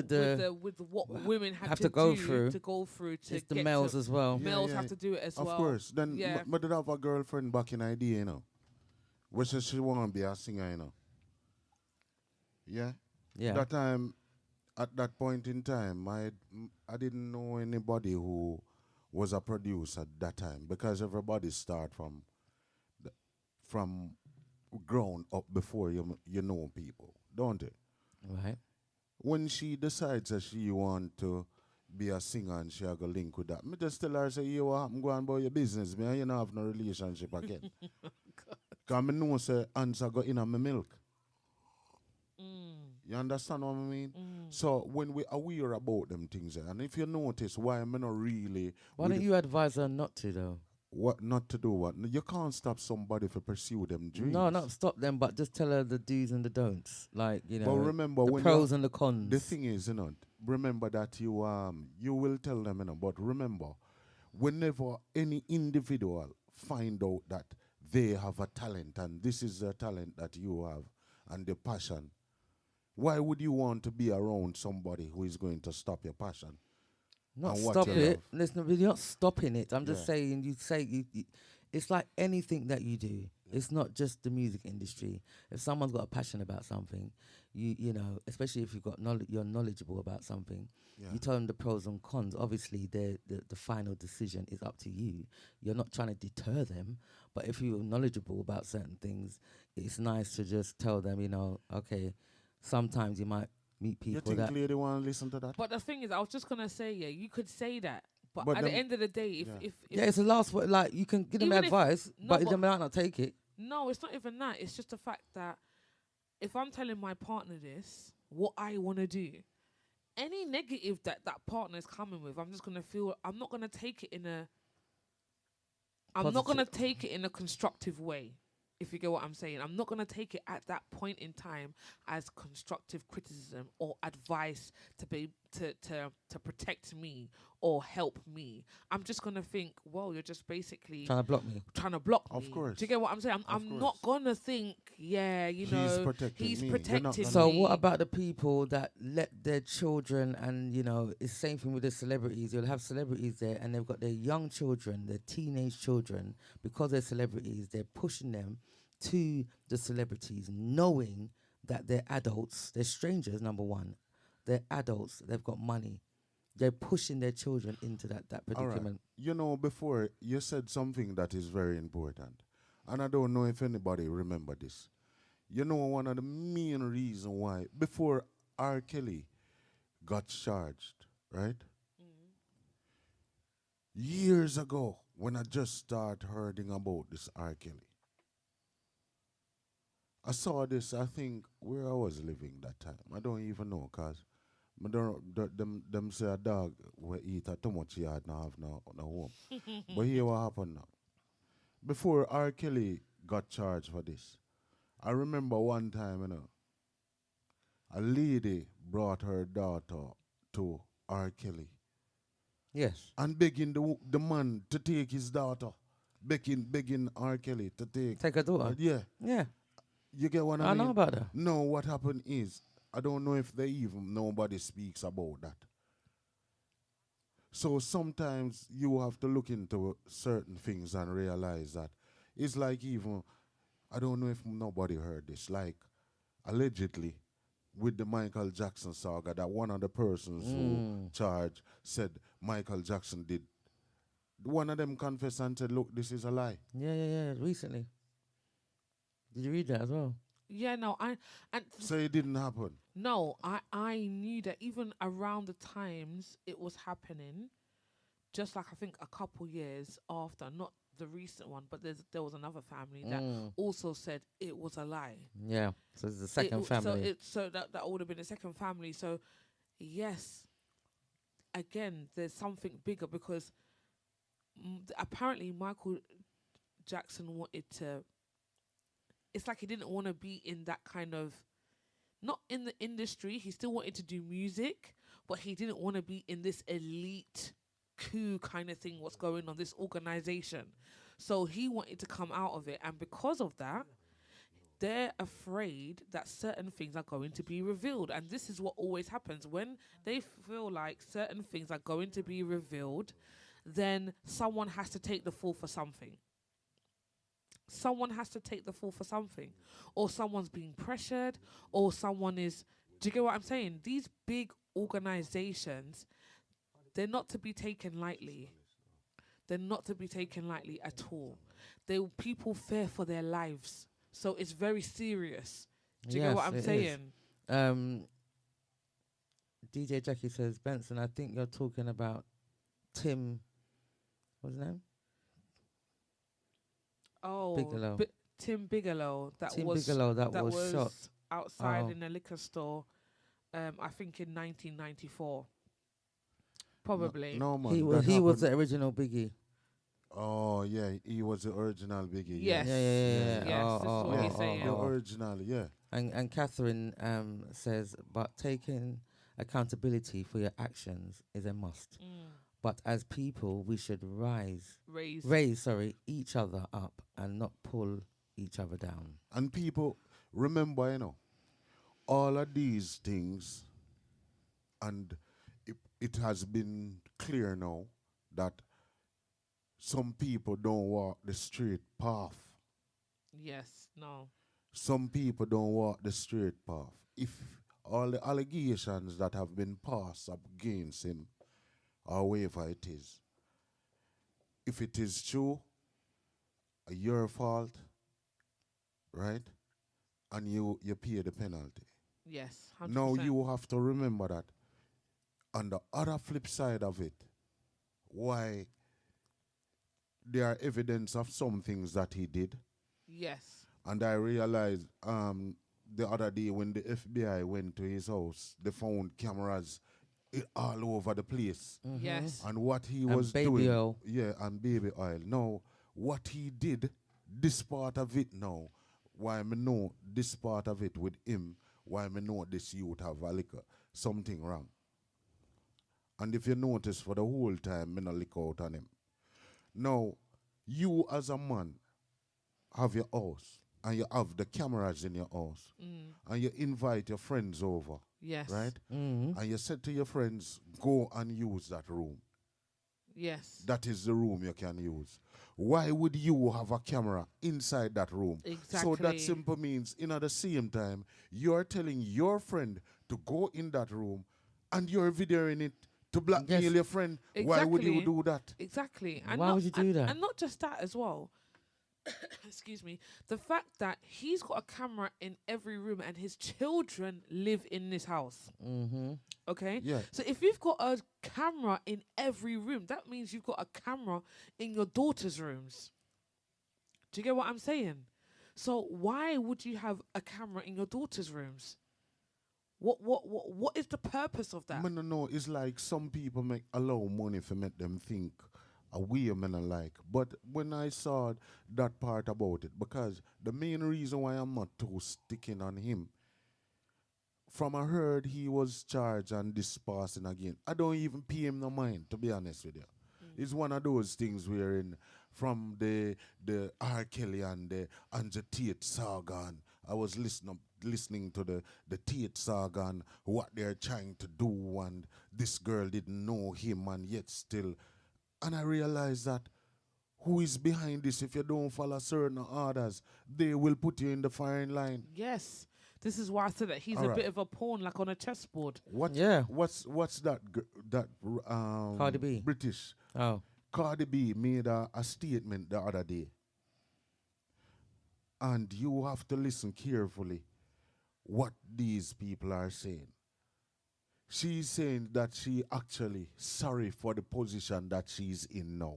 with what women have to to go do through. to go through to It's the get males to, as well. Yeah, males yeah. have to do it as Of well. course. Then, Yeah. but did have a girlfriend back in idea, you know. Which is she want to be a singer, you know. Yeah. Yeah. That time, at that point in time, I didn't know anybody who was a producer at that time because everybody start from grown up before you know people, don't it? Right. When she decides that she want to be a singer and she have a link with that, me just tell her say, you what happen, go on about your business, me and you not have no relationship again. Cause me know say answer go in on my milk. You understand what I mean? So when we aware about them things, and if you notice why I'm not really Why don't you advise her not to though? what not to do what you can't stop somebody to pursue them dreams. No, not stop them, but just tell her the do's and the don'ts. Like, you know, But remember the when pros and the cons. the thing is, you know, remember that you will tell them, you know, but remember, whenever any individual find out that they have a talent and this is the talent that you have and the passion, why would you want to be around somebody who is going to stop your passion? Not and what stop you it. love? Listen, you're not stopping it. I'm just Yeah. saying. You say you. It's like anything that you do. It's not just the music industry. If someone's got a passion about something, you know, especially if you've got you're knowledgeable about something. Yeah. You tell them the pros and cons. Obviously, the final decision is up to you. You're not trying to deter them, but if you're knowledgeable about certain things, it's nice to just tell them, you know, okay, sometimes you might meet You people think that. lady want to listen to that? But the thing is, I was just gonna say, yeah, you could say that, but But at the them- end of the day, if yeah. if Yeah, it's the last word. Like, you can give them Even if- advice, no, but but- they might not take it. no, it's not even that. It's just the fact that if I'm telling my partner this, what I want to do, any negative that partner is coming with, I'm just gonna feel. I'm not gonna take it in a. I'm not gonna take it in a constructive way. If you get what I'm saying, I'm not gonna take it at that point in time as constructive criticism or advice to be to protect me or help me. I'm just gonna think, well, you're just basically Trying to block me. trying to block Of me. course. Do you get what I'm saying? I'm not gonna think, yeah, you He's know, protecting he's me. You're not protecting gonna- So me. what about the people that let their children, and you know, it's the same thing with the celebrities. You'll have celebrities there and they've got their young children, their teenage children, because they're celebrities, they're pushing them to the celebrities, knowing that they're adults, they're strangers, number one. They're adults, they've got money. They're pushing their children into that All right. predicament. You know, before you said something that is very important, and I don't know if anybody remember this. You know, one of the main reason why before R. Kelly got charged, right? Years ago, when I just started hearing about this R. Kelly, I saw this, I think, where I was living that time. I don't even know, because them say a dog will eat too much yard now have no home. But here what happened now. Before R. Kelly got charged for this, I remember one time, you know, a lady brought her daughter to R. Kelly Yes. and begging the man to take his daughter. Begging R. Kelly to take. Take a daughter. Yeah. Yeah. You get what I I mean? know about that. No, what happened is, I don't know if nobody speaks about that. So sometimes you have to look into certain things and realize that it's like even, I don't know if nobody heard this, like allegedly with the Michael Jackson saga, that one of the persons who charged said Michael Jackson did. One of them confessed and said, look, this is a lie. Yeah. Recently. Did you read that as well? Yeah, no, So it didn't happen. no, I knew that even around the times it was happening, just like I think a couple years after, not the recent one, but there was another family that also said it was a lie. Yeah. So it's the second It- family. So that would have been the second family. So yes, again, there's something bigger because apparently Michael Jackson wanted to. It's like he didn't want to be in that kind of, not in the industry. He still wanted to do music, but he didn't want to be in this elite coup kind of thing. What's going on? This organization. So he wanted to come out of it, and because of that, they're afraid that certain things are going to be revealed. And this is what always happens when they feel like certain things are going to be revealed. Then someone has to take the fall for something. Someone has to take the fall for something, or someone's being pressured, or someone is. Do you get what I'm saying? These big organizations, they're not to be taken lightly. They're not to be taken lightly at all. People fear for their lives, so it's very serious. Do you get what I'm saying? DJ Jackie says, Benson, I think you're talking about Tim. What's his name? Oh, Bigelow. Tim Bigelow. That was shot outside in a liquor store. I think in 1994. Probably. No, man. He was the original Biggie. Oh, yeah. He was the original Biggie. Yes. Yeah. Yes, this is what he's saying. The original, yeah. And Catherine says, but taking accountability for your actions is a must. But as people, we should raise each other up and not pull each other down. And people, remember, all of these things, and it has been clear now that some people don't walk the straight path. Yes, no. Some people don't walk the straight path. If all the allegations that have been passed up against him, or whatever it is, if it is true, your fault, right? And you pay the penalty. Yes, 100%. Now you have to remember that on the other flip side of it, why there are evidence of some things that he did. Yes. And I realized the other day when the FBI went to his house, they found cameras all over the place. Yes. And what he and was baby doing. Oil. Yeah, and baby oil. Now, what he did, this part of it now, why me know this part of it with him, why me know this youth have a liquor, something wrong. And if you notice for the whole time, me no lick out on him. Now, you as a man have your house, and you have the cameras in your house, and you invite your friends over. Yes. Right? And you said to your friends, go and use that room. Yes. That is the room you can use. Why would you have a camera inside that room? Exactly. So that simply means, at the same time, you're telling your friend to go in that room and you're videoing it to blackmail your friend. Exactly. Why would you do that? Exactly. And why would you do that? And not just that as well. Excuse me. The fact that he's got a camera in every room and his children live in this house. Okay? Yeah. So if you've got a camera in every room, that means you've got a camera in your daughter's rooms. Do you get what I'm saying? So why would you have a camera in your daughter's rooms? What is the purpose of that? No, it's like some people allow money to make them think a way men are like. But when I saw that part about it, because the main reason why I'm not too sticking on him, from I heard he was charged and this passing again, I don't even pay him no mind, to be honest with you. It's one of those things wherein from the R. Kelly and the Anja Tate saga, and I was listening to the Tate saga and what they're trying to do, and this girl didn't know him and yet still. And I realized that who is behind this, if you don't follow certain orders, they will put you in the firing line. Yes. This is why I said that he's All a right. bit of a pawn, like on a chessboard. What's that Cardi B. British? Oh. Cardi B made a statement the other day. And you have to listen carefully what these people are saying. She's saying that she actually sorry for the position that she's in now.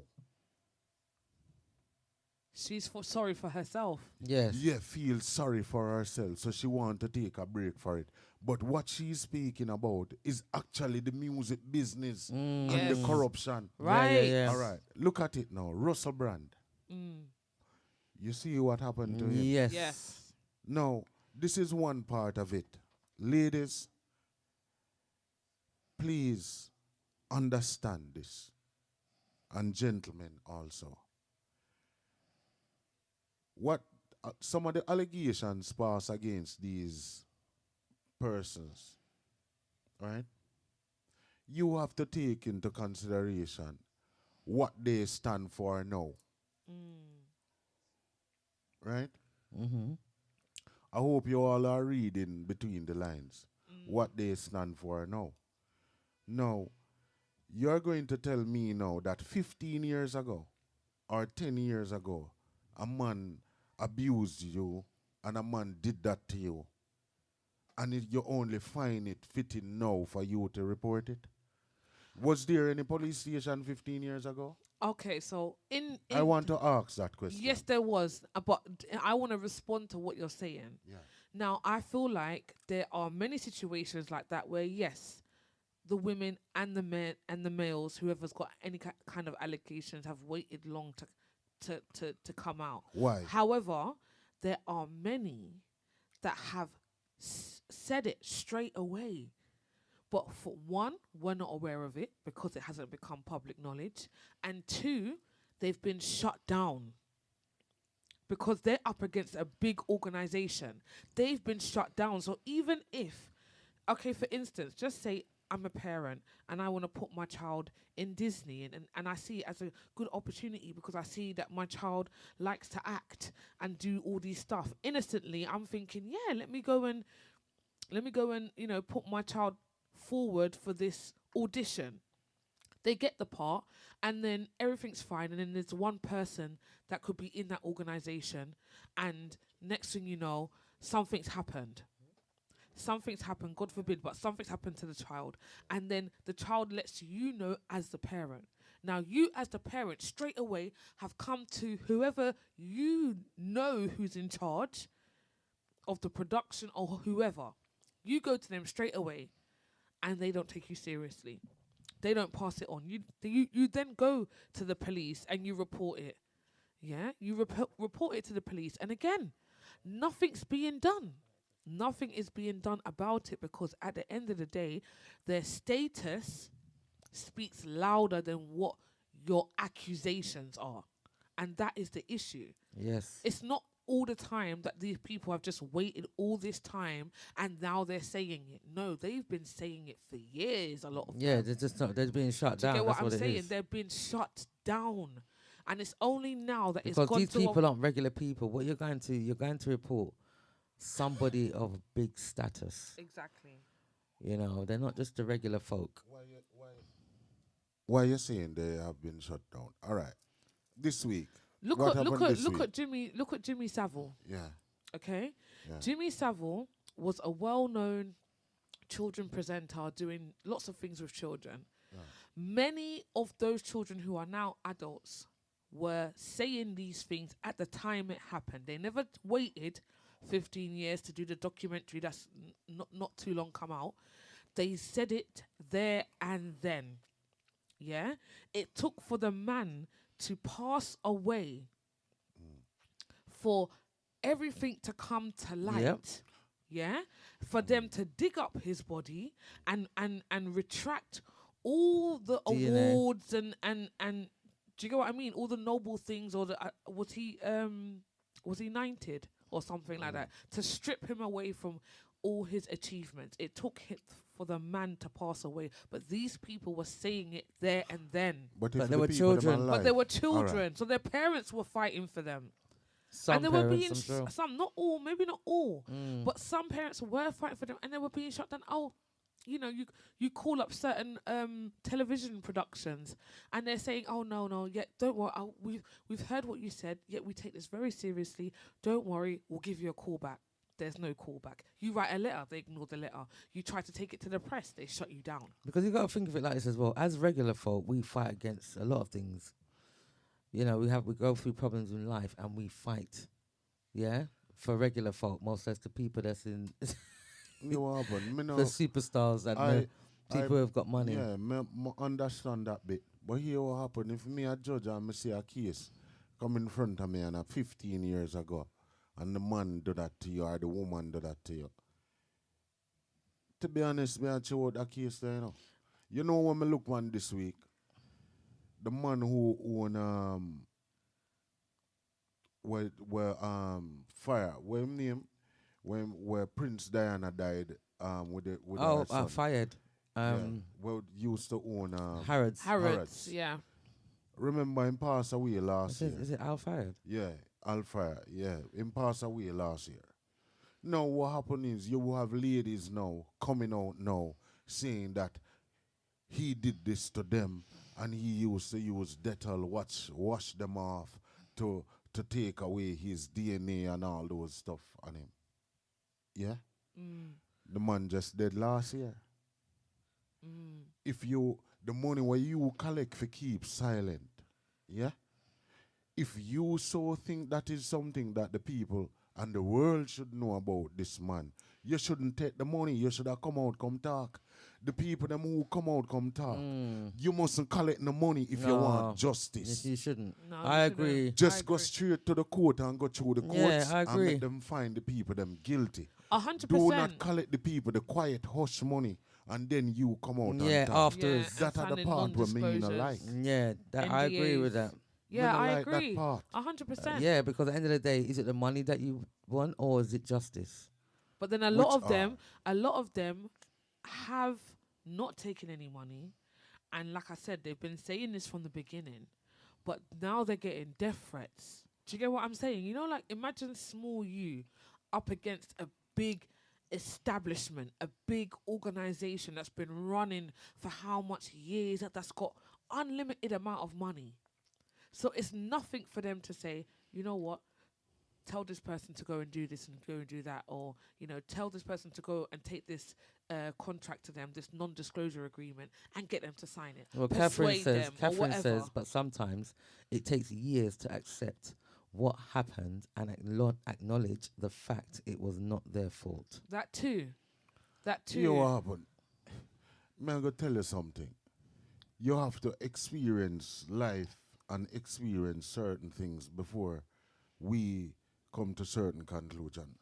She's sorry for herself. Yes. Yeah, feel sorry for herself, so she want to take a break for it. But what she's speaking about is actually the music business and the Yes. corruption. Right. Yeah. All right, look at it now. Russell Brand. Mm. You see what happened to him? Yes. Yes. Now, this is one part of it. Ladies, please understand this. And gentlemen also. What some of the allegations passed against these persons, right? You have to take into consideration what they stand for now, Mm. right? Mm-hmm. I hope you all are reading between the lines what they stand for now. Now, you're going to tell me now that 15 years ago or 10 years ago, a man abused you and a man did that to you, and you only find it fitting now for you to report it? Was there any police station 15 years ago? Okay, so I want to ask that question. yes, there was, but I want to respond to what you're saying. Yeah. Now, I feel like there are many situations like that where yes, the women and the men and the males, whoever's got any kind of allegations, have waited long to come out. Why? However, there are many that have said it straight away. But for one, we're not aware of it because it hasn't become public knowledge. And two, they've been shut down because they're up against a big organization. They've been shut down. So even if, okay, for instance, just say I'm a parent and I want to put my child in Disney and I see it as a good opportunity because I see that my child likes to act and do all these stuff. Innocently, I'm thinking, yeah, let me go and, put my child forward for this audition. They get the part and then everything's fine, and then there's one person that could be in that organization, and next thing you know, something's happened, God forbid, but something's happened to the child, and then the child lets you know as the parent. Now you as the parent straight away have come to whoever you know who's in charge of the production or whoever. You go to them straight away and they don't take you seriously. They don't pass it on. You then go to the police and you report it. Yeah, you report it to the police, and again, nothing's being done. Nothing is being done about it because at the end of the day, their status speaks louder than what your accusations are, and that is the issue. Yes. It's not all the time that these people have just waited all this time and now they're saying it. No, they've been saying it for years. A lot of Yeah, them. they're just not. They're being shut Do you down. get what That's I'm what it saying? is. They've been shut down, and it's only now that Because it's gone these to people aren't regular people. What you're going to report somebody of big status. exactly. You know, they're not just the regular folk. Why you saying they have been shut down? All right. This week. Look What at happened this week? Jimmy Savile. Yeah. Okay, Yeah. Jimmy Savile was a well-known children presenter doing lots of things with children. Yeah. Many of those children who are now adults were saying these things at the time it happened. They never waited 15 years to do the documentary that's not too long come out. They said it there and then. Yeah, it took for the man to pass away for everything to come to light. Yep. Yeah, for them to dig up his body and retract all the DNA. awards and do you get what I mean? All the noble things, or the was he knighted or something like that, to strip him away from all his achievements. It took him for the man to pass away, but these people were saying it there and then. But But if they the were people them children. alive- But they were All children, right. so their parents were fighting for them. Some and they were being parents, I'm sure. some, not all, maybe not all, Mm. but some parents were fighting for them, and they were being shut down. Oh, you call up certain television productions, and they're saying, oh no, yeah, don't worry, we've heard what you said, yet we take this very seriously. Don't worry, we'll give you a call back. There's no callback. You write a letter, they ignore the letter. You try to take it to the press, they shut you down. Because you got to think of it like this as well. As regular folk, we fight against a lot of things. You know, we go through problems in life and we fight. Yeah, for regular folk, most less the people that's in You know what happened? Me for know, superstars and the I, people who have got money. yeah, me understand that bit. But here what happened, if me a judge and me see a case come in front of me and 15 years ago, and the man do that to you or the woman do that to you, to be honest, me I chew out that case there, you know. You know when me look one this week, the man who own fire, what him name? When where Prince Diana died with her Oh, son. fired. Yeah. Well used to own Harrods. Harrods, yeah. Remember him passed away last year. Is it Al fired? Yeah, Alpha, yeah. Him passed away last year. Now what happened is you will have ladies now coming out now saying that he did this to them and he used to use Dettol wash them off to take away his DNA and all those stuff on him. Yeah? Mm. The man just dead last year. Mm. If the money where you collect for keep silent, yeah? If you so think that is something that the people and the world should know about this man, you shouldn't take the money. You should have come out, come talk. The people them who come out, come talk. You mustn't collect the money if you want justice. You shouldn't. No, I you shouldn't. agree. Just go straight to the court and go through the courts I and agree. make them find the people them guilty. 100%. Do not collect the people the quiet hush money and then you come out and talk. Afterwards. That are the part where me you like. Yeah, I agree with that. Yeah, Me no I like that agree. part. 100%. Yeah, because at the end of the day, is it the money that you want or is it justice? But then a lot of them have not taken any money. And like I said, they've been saying this from the beginning. But now they're getting death threats. Do you get what I'm saying? You know, like imagine small you up against a big establishment, a big organization that's been running for how much years, that's got unlimited amount of money. So it's nothing for them to say, you know what, tell this person to go and do this and go and do that, or, you know, tell this person to go and take this contract to them, this non-disclosure agreement, and get them to sign it. Well, Catherine says, but sometimes it takes years to accept what happened and acknowledge the fact it was not their fault. That too. You know what happened? Man, I'm going to tell you something. You have to experience life and experience certain things before we come to certain conclusion.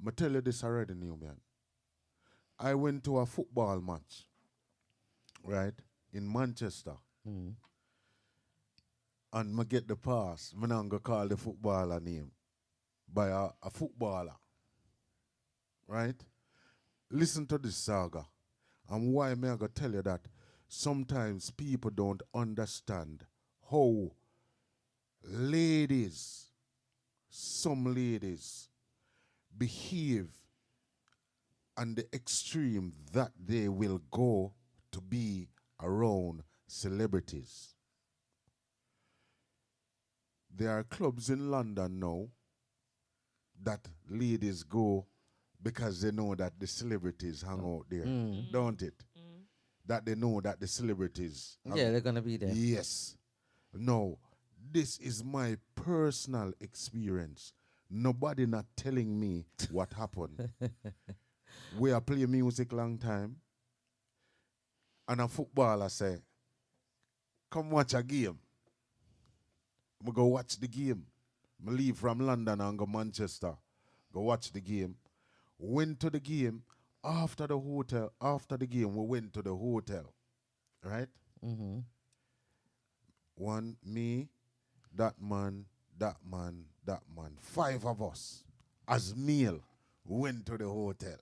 I tell you this already, new man. I went to a football match, right, in Manchester. And I get the pass. I'm not going to call the footballer name by a footballer, right? Listen to this saga. And why am I going to tell you that sometimes people don't understand how some ladies behave and the extreme that they will go to be around celebrities. There are clubs in London now that ladies go because they know that the celebrities hang out there, don't it? That they know that the celebrities... they're going to be there. Yes. No, this is my personal experience. Nobody not telling me what happened. We are playing music long time, and a footballer say, come watch a game. I go watch the game. I leave from London and go Manchester. Go watch the game. Went to the game. After the game, we went to the hotel. Right? One, me, that man. 5 of us, as meal, went to the hotel.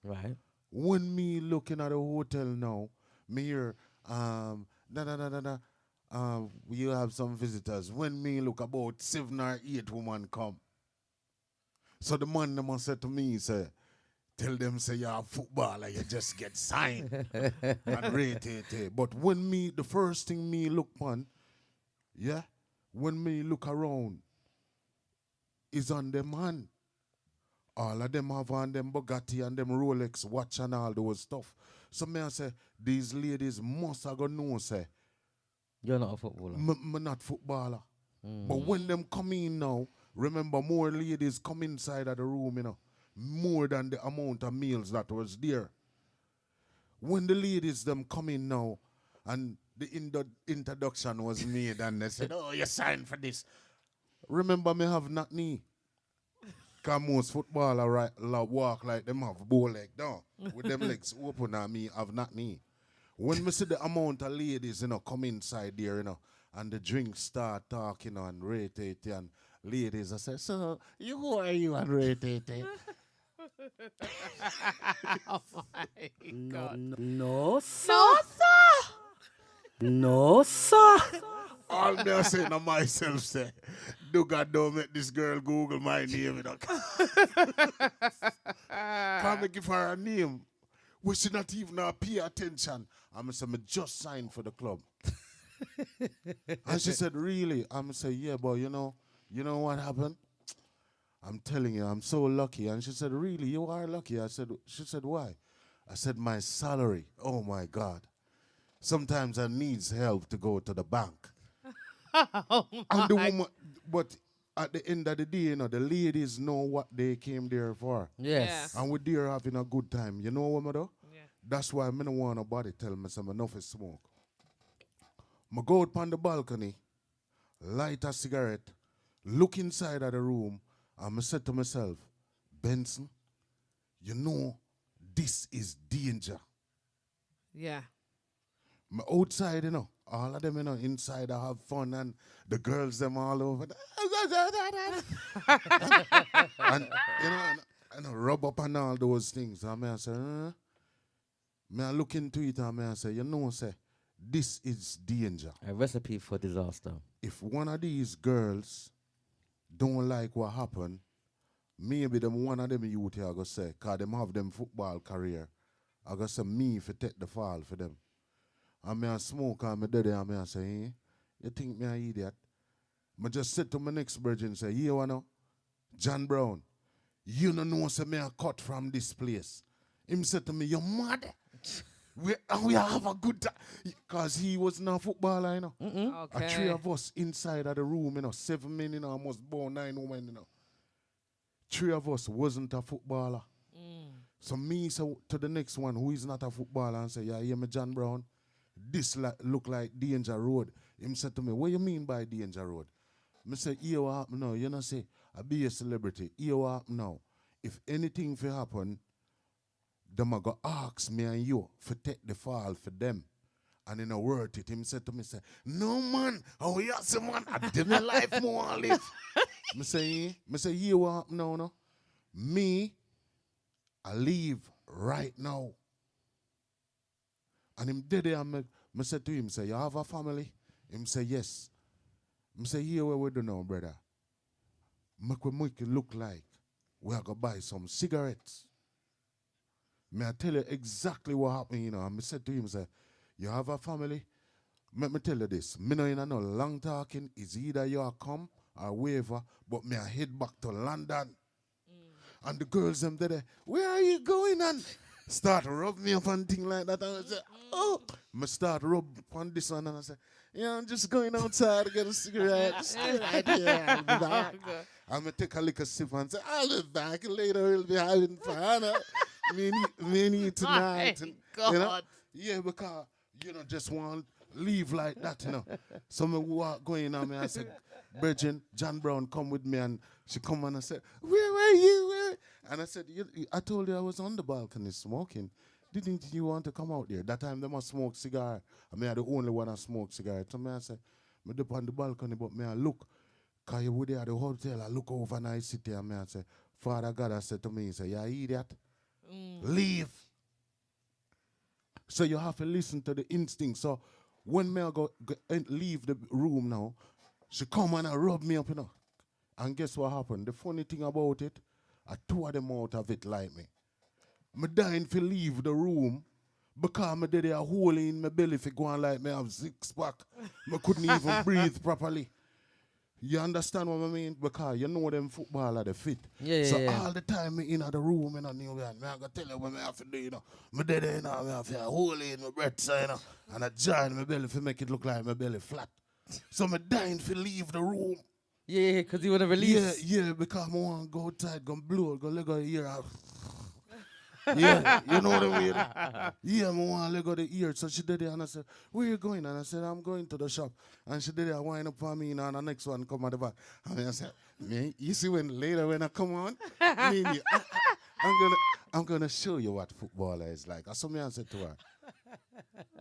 Right. When me looking at the hotel now, me hear, we have some visitors. When me look, about 7 or 8 women come. So the man them said to me, say, tell them say you're a footballer, you just get signed and rated. But when me, the first thing me look on, yeah, when me look around, is on them hand. All of them have on them Bugatti and them Rolex watch and all those stuff. So me I say, these ladies must have gonna know, say, You're not a footballer. Me not footballer. But when them come in now, remember more ladies come inside of the room, you know, more than the amount of meals that was there. When the ladies them come in now, and the introduction was made, and they said, "Oh, you signed for this." Remember, me have not knee. Cause most footballer walk like them have bow leg down with them legs open, and me have not knee. When me see the amount of ladies, you know, come inside there, you know, and the drinks start talking and rate it, and ladies, I say, "So, who are you and rate it?" Oh my God. No, sir. No, sir. No, sir. All me are saying to myself, say, do God don't make this girl Google my name, you know. Can't me give her a name. We should not even pay attention. I'm say, me just signed for the club. And she said, really? I'm say, yeah, but you know what happened? I'm telling you, I'm so lucky. And she said, really, you are lucky? She said, why? I said, my salary. Oh my God. Sometimes I needs help to go to the bank. And the woman, but at the end of the day, you know, the ladies know what they came there for. Yes. Yeah. And we're there having a good time. You know what, mother? Yeah. That's why I don't want nobody tell me some enough is smoke. I go out on the balcony, light a cigarette, look inside of the room, and I said to myself, Benson, you know, this is danger. Yeah. I'm outside, you know, all of them, you know, inside I have fun, and the girls, them all over. And you know, and rub up and all those things. And I say, I look into it and I say, you know, say, this is danger. A recipe for disaster. If one of these girls don't like what happened, maybe them one of them youth here I go say, cause them have them football career, I go say me for take the fall for them. And me a smoke and me daddy and me a say, you think me an idiot? I just said to my next virgin, say, you wanna, John Brown, you don't know say me a cut from this place. Him said to me, you mad? we have a good time. Because he was not a footballer, you know. Okay. A three of us inside of the room, you know, 7 men, you know, almost born 9 women, you know. 3 of us wasn't a footballer. So me say to the next one who is not a footballer and say, yeah, hear me, John Brown, this look like Danger Road. Him said to me, what you mean by Danger Road? I say, here what happen now? You know say, I be a celebrity. Here what happen now? If anything for happen, them a go ask me and you for take the fall for them. And in a word it, him said to me, say, no man, oh yes, man, I did my life more I live. I say, here what happen now, no? Me, I leave right now. And him did it, and I said to him, say, you have a family? Him say, yes. I say, here what we do now, brother. Make it look like we are going to buy some cigarettes. May I tell you exactly what happened, you know. And I said to him, say, you have a family? Let me tell you this. Me no in no long talking. Is either you come or whatever, but me I head back to London. And the girls them there, where are you going? And start rub me up and thing like that. And I say, oh. I start rub on this one and I say, yeah, I'm just going outside to get a cigarette. Stay right here, I'll be back. I'm going to take a liquor sip and say, I'll be back later, we'll be having fun. Me and you tonight. And, God. you know? Yeah, because, you know, just want to leave like that, you know. So I walk going on me, I said, Virgin, John Brown, come with me. And she come and I said, where were you? Where? And I said, I told you I was on the balcony smoking. Didn't you want to come out there? That time they must smoke cigar. I mean, I the only one that smoke cigar. So me I said, I up on the balcony, but me I look. Because you would there at the hotel, I look over and I sit there and me I say, Father God, I said to me, he said, you idiot. Leave. So you have to listen to the instinct. So when me I go and leave the room now, she come and rub me up, you know. And guess what happened? The funny thing about it, I tore them out of it like me. Me dying to leave the room because me did a hole in my belly for going like me have 6 pack. Me couldn't even breathe properly. You understand what I mean? Because you know them footballer they fit. Yeah, So yeah, yeah. all the time me in the room in a new man, I gotta tell you what I have to do, you know. Me dead you know, I have to hold in my breath, so, you know, and I join my belly to make it look like my belly flat. So me dying to leave the room. Yeah, because you want to Yeah, release. yeah, because I want to go outside, go blow, go let go of the ear out. Yeah, you know what I mean? Yeah, I want to let go of the ear. So she did it and I said, where you going? And I said, I'm going to the shop. And she did it, wind up for me, you know, and the next one come at the back. And I said, man, you see when later when I come on, me and you, I'm gonna show you what footballer is like. That's something I said to her.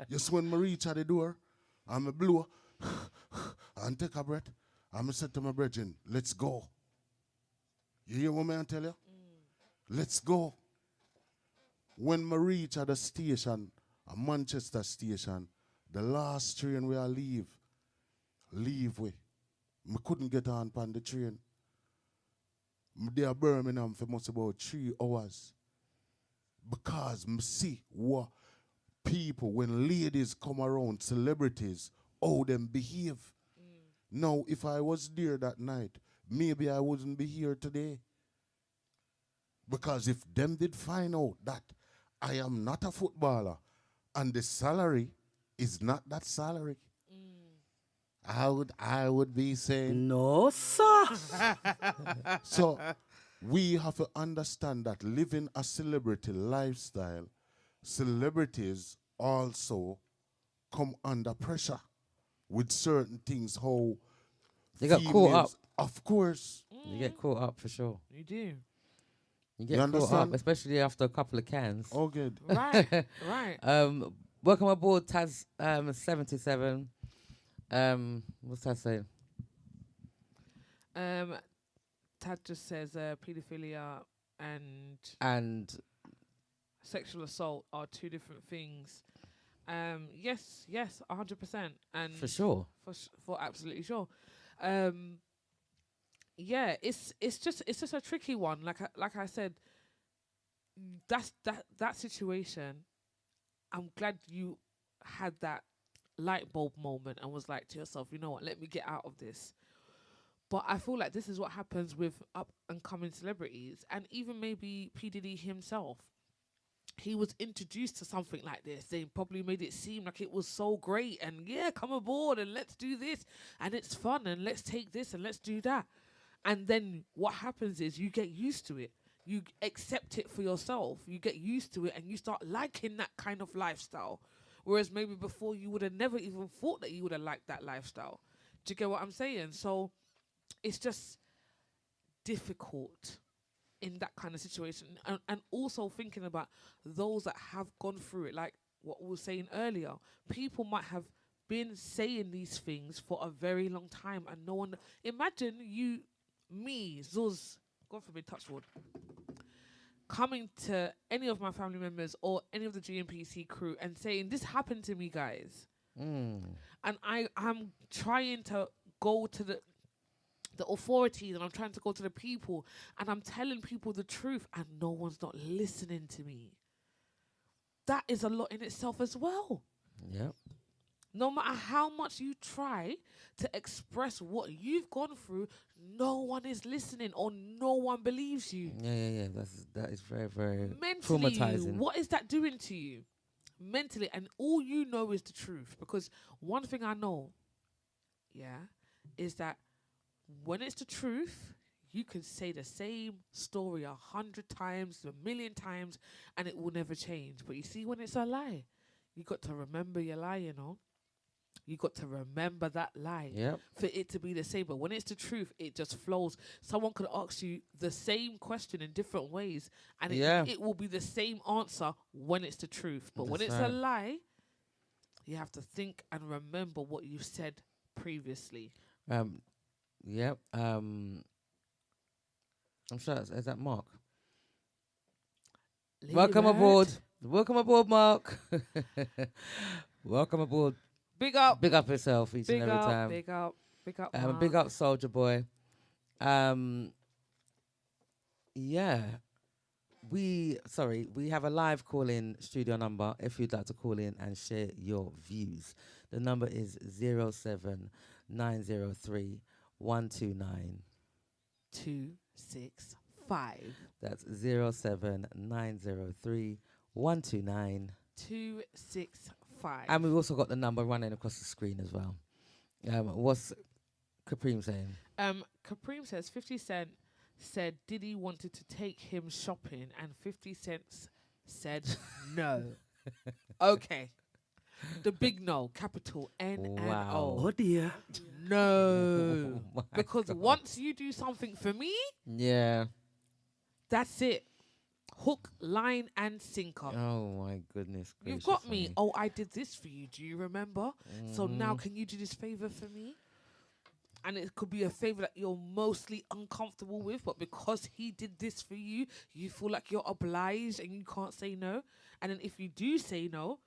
Just when I reach at the door, I'm a blow and take a breath. I'm said to my brethren, let's go. You hear what I tell you? Let's go. When I reach at the station, a Manchester station, the last train where I leave we. I couldn't get on the train. I'm there Birmingham for most about 3 hours. Because I see what people, when ladies come around, celebrities, how them behave. Now, if I was there that night, maybe I wouldn't be here today. Because if them did find out that I am not a footballer and the salary is not that salary, I would be saying. No, sir. So we have to understand that living a celebrity lifestyle, celebrities also come under pressure with certain things. How They got caught up. Of course. You get caught up for sure. You do. You get You caught up, understand? especially after a couple of cans. Oh, good. Right, right. Welcome aboard, Taz 77. What's that saying? Tad just says pedophilia and And sexual assault are two different things. Yes, 100%, and for sure. for absolutely sure. Yeah, it's just a tricky one. Like I said, that situation. I'm glad you had that light bulb moment and was like to yourself, you know what, let me get out of this. But I feel like this is what happens with up and coming celebrities, and even maybe P. Diddy himself. He was introduced to something like this. They probably made it seem like it was so great, and yeah, come aboard and let's do this, and it's fun, and let's take this and let's do that. And then what happens is you get used to it. You accept it for yourself. You get used to it, and you start liking that kind of lifestyle. Whereas maybe before you would have never even thought that you would have liked that lifestyle. Do you get what I'm saying? So it's just difficult in that kind of situation. And also thinking about those that have gone through it, like what we were saying earlier. People might have been saying these things for a very long time, and no one... Imagine you, me, Zuz, God forbid, touch wood, coming to any of my family members or any of the GMPC crew and saying, this happened to me, guys. And I'm trying to go to the authorities, and I'm trying to go to the people, and I'm telling people the truth, and no one's not listening to me. That is a lot in itself as well. Yep. No matter how much you try to express what you've gone through, no one is listening or no one believes you. Yeah. That is very, very Mentally, traumatizing. what is that doing to you? Mentally, and all you know is the truth. Because one thing I know, is that when it's the truth, you can say the same story 100 times, 1,000,000 times, and it will never change. But you see, when it's a lie, you got to remember your lie, you know. You got to remember that lie for it to be the same. But when it's the truth, it just flows. Someone could ask you the same question in different ways, and it will be the same answer when it's the truth. But when it's a lie, you have to think and remember what you said previously. I'm sure is that Mark? Welcome aboard. Welcome aboard, Mark. Welcome aboard. Big up. Big up yourself each and every time. Big up. Big up, Soldier Boy. We have a live call-in studio number if you'd like to call in and share your views. The number is 07903 129. 265. That's 07903 129. 265. And we've also got the number running across the screen as well. What's Capreem saying? Capreem says 50 Cent said Diddy wanted to take him shopping and 50 Cent said no. Okay. The big no, capital N and Wow. Oh O. dear. No. My Because God. once you do something for me, Yeah. that's it. Hook, line, and sinker. Oh my goodness You've gracious. got me. Oh, I did this for you. Do you remember? So now Mhm. can you do this favor for me? And it could be a favor that you're mostly uncomfortable with, but because he did this for you, you feel like you're obliged and you can't say no. And then if you do say no,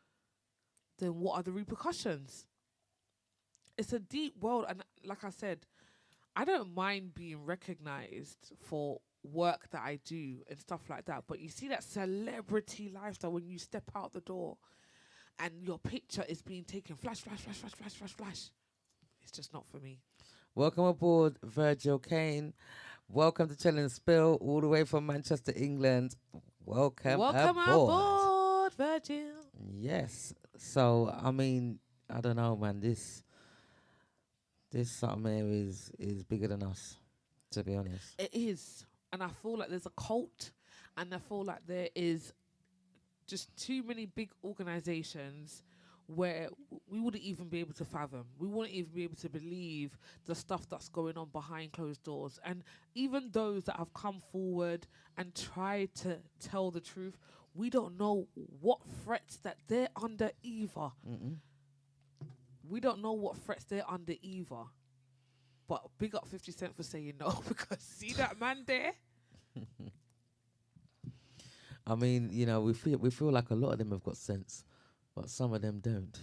then what are the repercussions? It's a deep world. And like I said, I don't mind being recognized for work that I do and stuff like that. But you see that celebrity lifestyle when you step out the door and your picture is being taken flash, flash, flash, flash, flash, flash, flash. It's just not for me. Welcome aboard, Virgil Kane. Welcome to Chilling Spill, all the way from Manchester, England. Welcome aboard, Virgil. Yes. So I mean, I don't know, man. This something here is bigger than us, to be honest. It is. And I feel like there's a cult and I feel like there is just too many big organizations where we wouldn't even be able to fathom. We wouldn't even be able to believe the stuff that's going on behind closed doors. And even those that have come forward and tried to tell the truth, we don't know what threats that they're under either. We don't know what threats they're under either. But big up 50 Cent for saying no, because see that man there? I mean, you know, we feel like a lot of them have got sense, but some of them don't.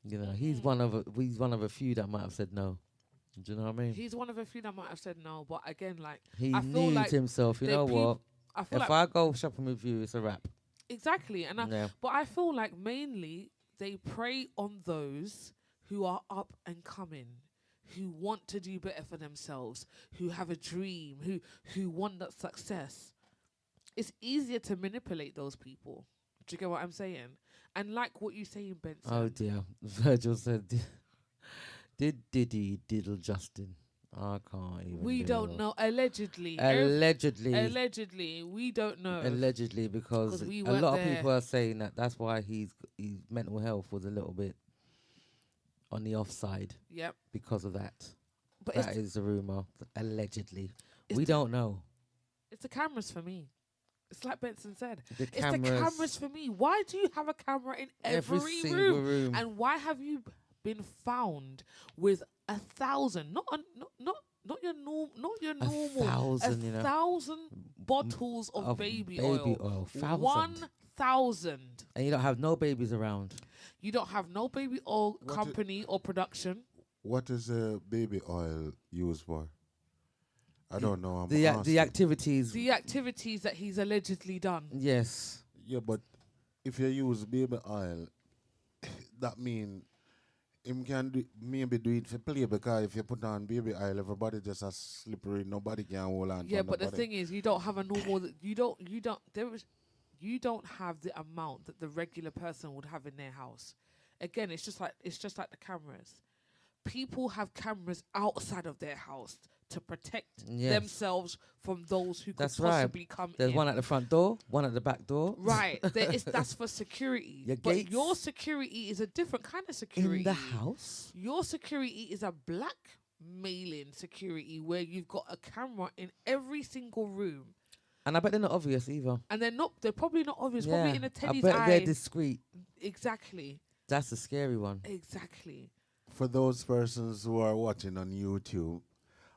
You know, he's one of a few that might have said no. Do you know what I mean? He's one of a few that might have said no, but again, like He I feel knew like to himself, you know what? I feel If like I go shopping with you, it's a wrap. exactly, and Yeah. but I feel like mainly they prey on those who are up and coming, who want to do better for themselves, who have a dream, who want that success. It's easier to manipulate those people. Do you get what I'm saying? And like what you say in Benson. Oh dear. Virgil said, did Diddy diddle Justin? I can't even. We don't know. Allegedly. Allegedly. Allegedly. We don't know. Allegedly, because 'Cause we a weren't lot of there. people are saying that that's why his mental health was a little bit on the offside Yep. because of that. But That is the rumor. Allegedly. it's We the- don't know. It's the cameras for me. It's like Benson said. The It's the cameras for me. Why do you have a camera in every single room? room. And why have you been found with 1,000? Not your normal. 1,000, you know. 1,000 bottles of baby oil. 1,000. 1,000. And you don't have no babies around. You don't have no baby oil What company or production. What is baby oil used for? I don't know. I'm The asking. activities. The activities that he's allegedly done. Yes. Yeah, but if you use baby oil, that mean him can maybe do it for play, because if you put on baby oil, everybody just as slippery. Nobody can hold on. Yeah, to but the nobody. thing is, you don't have a normal. You don't have the amount that the regular person would have in their house. Again, it's just like the cameras. People have cameras outside of their house to protect Yes. themselves from those who That's could right. possibly come There's in. one at the front door, one at the back door. Right, that's for security. Your But gates. your security is a different kind of security. In the house? Your security is a blackmailing security where you've got a camera in every single room. And I bet they're not obvious either. And they're probably not obvious, probably in a I Teddy's bet eye. they're discreet. Exactly. That's the scary one. Exactly. For those persons who are watching on YouTube,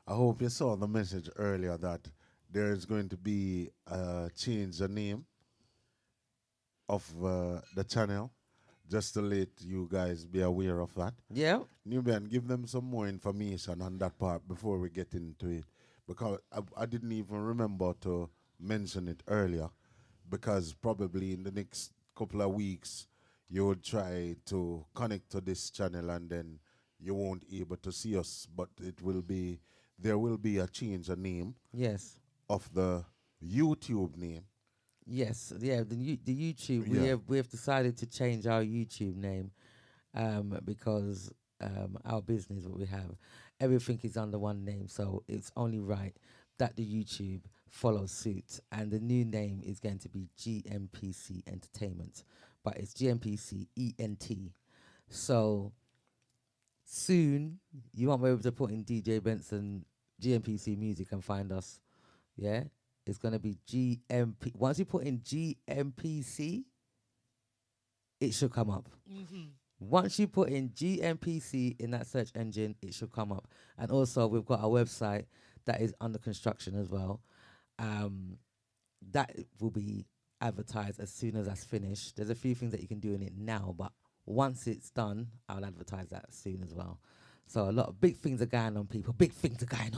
I hope you saw the message earlier that there is going to be a change the name of the channel, just to let you guys be aware of that. Yeah. Nubian, give them some more information on that part before we get into it, because I didn't even remember to mention it earlier, because probably in the next couple of weeks you would try to connect to this channel and then you won't able to see us, but there will be a change of name Yes. of the YouTube name. Yes, yeah, the YouTube Yeah. we have decided to change our YouTube name, because our business what we have, everything is under one name, so it's only right that the YouTube follows suit, and the new name is going to be GMPC Entertainment, but it's GMPC ENT. So soon you won't be able to put in DJ Benson GMPC Music and find us. Yeah, it's gonna be GMP. Once you put in GMPC, it should come up. Mm-hmm. Once you put in GMPC in that search engine, it should come up. And also, we've got our website that is under construction as well. That will be advertised as soon as that's finished. There's a few things that you can do in it now, but once it's done, I'll advertise that soon as well. So a lot of big things are going on, people. Big things are going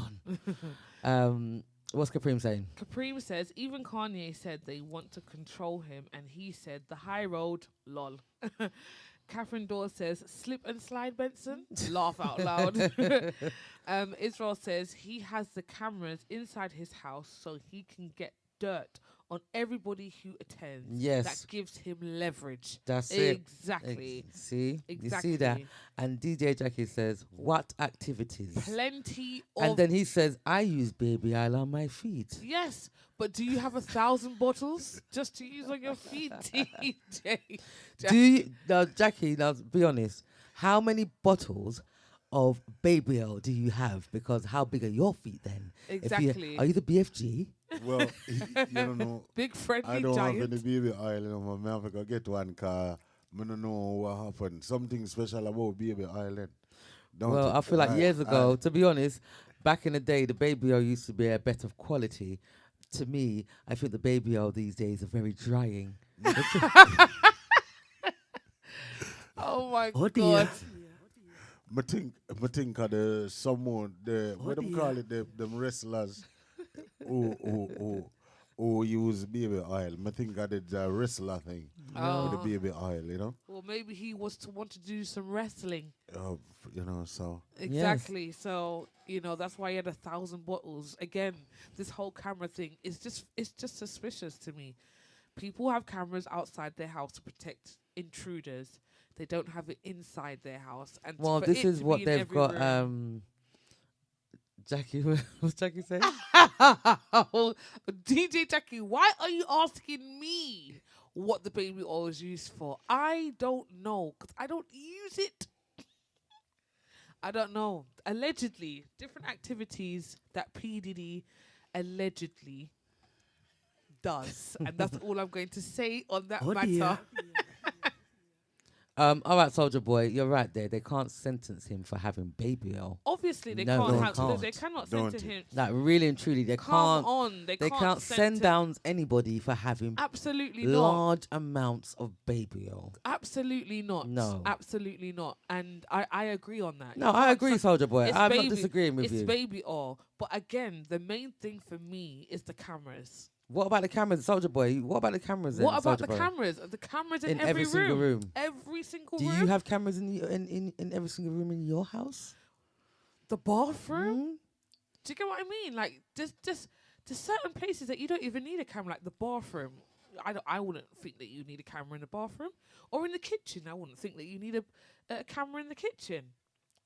on. What's Kapreem saying? Kapreem says, even Kanye said they want to control him, and he said, the high road, lol. Catherine Dawes says, slip and slide, Benson. Laugh out loud. Israel says, he has the cameras inside his house so he can get dirt on everybody who attends. Yes. That gives him leverage. That's it. Exactly. See? Exactly. You see that? And DJ Jackie says, what activities? Plenty of... And then he says, I use baby oil on my feet. Yes, but do you have 1,000 bottles just to use on your feet, DJ? Do you, now, Jackie, now be honest, how many bottles of baby oil do you have? Because how big are your feet then? Exactly. Are you the BFG? Well, you don't know. Big friendly I don't giant. have any baby oil. I have to get one car. I don't know what happened. Something special about baby oil. Well, I feel like years ago, to be honest, back in the day, the baby oil used to be a better quality. To me, I think the baby oil these days are very drying. Oh my Oh God. dear. I think of the someone what them call it, them wrestlers who use baby oil. I think of the wrestler thing with the Oh. baby oil, you know. Well, maybe he was to want to do some wrestling. You know, so Exactly. So, that's why he had 1,000 bottles. Again, this whole camera thing is it's just suspicious to me. People have cameras outside their house to protect intruders. They don't have it inside their house. And Well, for this it is to what be in they've every got. room. Jackie, what's Jackie saying? DJ Jackie, why are you asking me what the baby oil is used for? I don't know, because I don't use it. I don't know. Allegedly, different activities that P. Diddy allegedly does. And that's all I'm going to say on that Oh matter. dear. All right, Soldier Boy, you're right there. They can't sentence him for having baby oil. Obviously, they No, can't they have. can't. They cannot Don't. send to him. Like, really and truly, they Come can't. on, they Can't send to- down anybody for having Absolutely not. large amounts of baby oil. Absolutely not. No. Absolutely not. And I agree on that. No, You I can't agree, send- Soldier Boy. it's I'm baby- not disagreeing with It's you. baby oil. But again, the main thing for me is the cameras. What about the cameras, Soldier Boy? What about the cameras? Then, What about Soulja the Boy? cameras? The cameras in, In every single room. Every single Do room. you have cameras in every single room in your house? the bathroom? Mm? Do you get what I mean? Like, there's certain places that you don't even need a camera, like the bathroom. I wouldn't think that you need a camera in the bathroom. Or in the kitchen, I wouldn't think that you need a camera in the kitchen.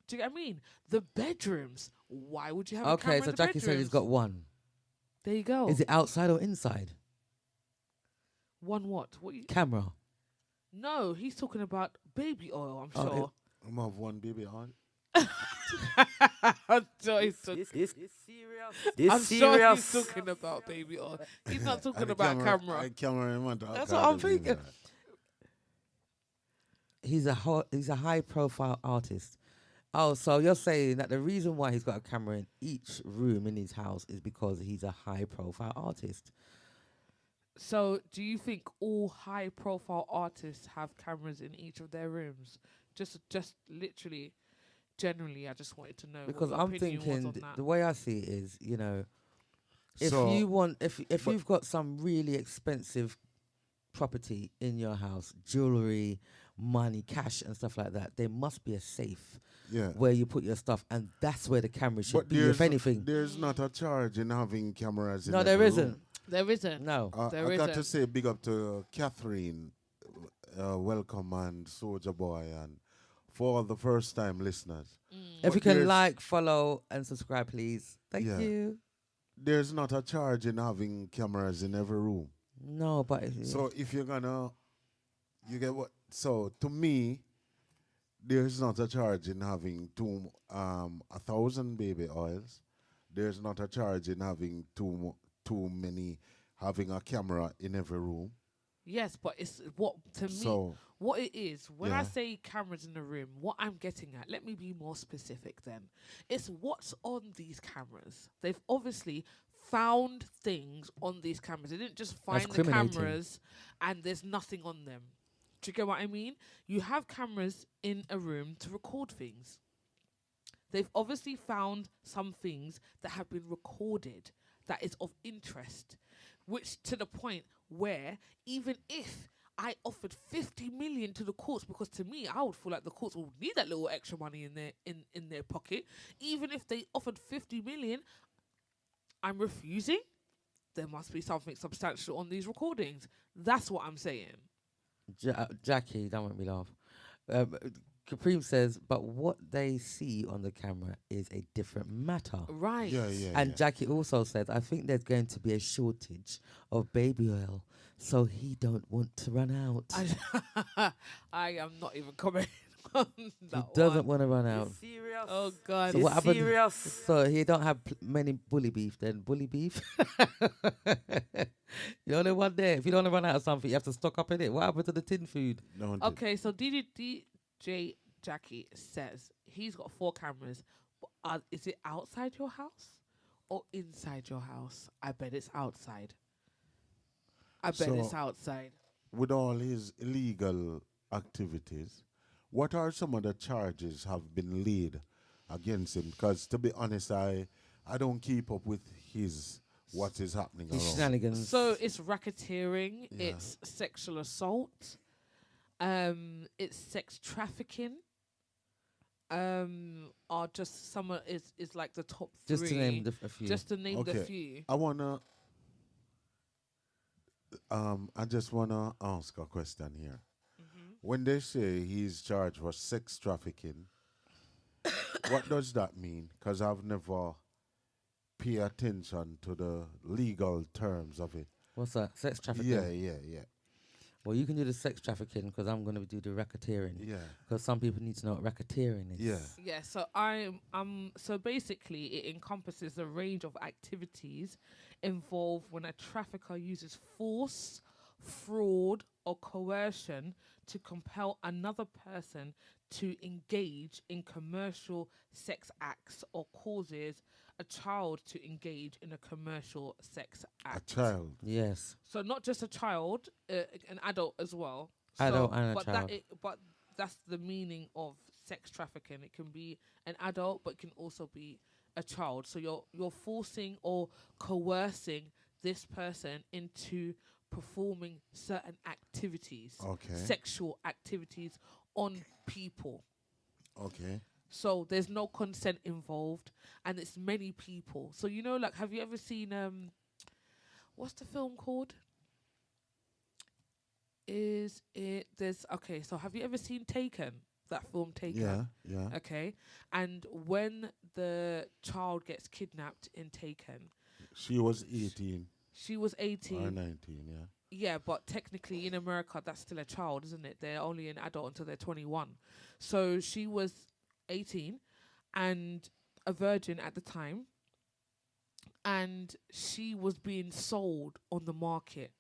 Do you get what I mean? The bedrooms. Why would you have a camera Okay, so in the Jackie said he's got bedrooms? one. There you go. Is it outside or inside? One what? What you... Camera. No, he's talking about baby oil, I'm Oh, sure. I'm have one baby oil. I'm sure he's talking. This serious. This I'm sure he's serious. talking about baby oil. He's not talking And the about camera. camera. That's what I'm thinking. He's a high profile artist. Oh, so you're saying that the reason why he's got a camera in each room in his house is because he's a high profile artist. So, do you think all high-profile artists have cameras in each of their rooms? Just literally, generally, I just wanted to know. what Because your I'm opinion was thinking on the that. way I see it is, if So, you want, if but- you've got some really expensive property in your house, jewelry, money, cash, and stuff like that, there must be a safe Yeah. where you put your stuff, and that's where the camera should But be, if anything. there's not a charge in having cameras in No, every there room. isn't. There isn't. No. There I got to isn't. say big up to Catherine, welcome, and Soldier Boy, and for all the first time listeners. If But you can there's- like, follow, and subscribe, please. Thank Yeah. you. There's not a charge in having cameras in every room. No, but So if you're gonna, you get what? So to me, there's not a charge in having 1,000 baby oils. There's not a charge in having too many, having a camera in every room. Yes, but it's what to me. So What it is, when I Yeah. say cameras in the room, what I'm getting at, let me be more specific then. It's what's on these cameras. They've obviously found things on these cameras. They didn't just find the criminating. cameras and there's nothing on them. Do you get what I mean? You have cameras in a room to record things. They've obviously found some things that have been recorded that is of interest, which to the point where even if I offered 50 million to the courts, because to me, I would feel like the courts would need that little extra money in their pocket. Even if they offered 50 million, I'm refusing. There must be something substantial on these recordings. That's what I'm saying. Jackie, don't make me laugh. Capreme says, but what they see on the camera is a different matter. Right. yeah. And Jackie also says, I think there's going to be a shortage of baby oil, so he don't want to run out. I am not even commenting on He that doesn't one. want to run out. Serious? Oh, God. So what happened? Serious? So he don't have many bully beef then. Bully beef? You only one there. If you don't want to run out of something, you have to stock up in it. What happened to the tin food? Don't it? Okay, so DJ Jackie says he's got 4 cameras. But is it outside your house or inside your house? I bet it's outside. I bet So- it's outside. With all his illegal activities, what are some of the charges have been laid against him? Because to be honest, I don't keep up with what is happening His around. shenanigans. So it's racketeering, Yeah. it's sexual assault, it's sex trafficking. Are just some is like the top 3. just to name a few. Just to name the Okay. few. I just wanna ask a question here. Mm-hmm. When they say he's charged for sex trafficking, what does that mean? Because I've never paid attention to the legal terms of it. What's that? Sex trafficking? Yeah. Well, you can do the sex trafficking because I'm going to do the racketeering. Yeah. Because some people need to know what racketeering is. Yeah. Yeah, so so basically it encompasses a range of activities involved when a trafficker uses force, fraud, or coercion to compel another person to engage in commercial sex acts or causes a child to engage in a commercial sex A act. child. Yes. So not just a child, an adult as well. Adult So, and a but child. But that's the meaning of sex trafficking. It can be an adult, but it can also be a child. So you're forcing or coercing this person into performing certain activities, Okay. sexual activities on people. Okay. So there's no consent involved, and it's many people. So like, have you ever seen what's the film called? So have you ever seen Taken? That film Taken? Yeah. Okay. And when the child gets kidnapped in Taken, She was 18 she was or 18. 19, yeah. Yeah, but technically in America, that's still a child, isn't it? They're only an adult until they're 21. So she was 18 and a virgin at the time. And she was being sold on the market.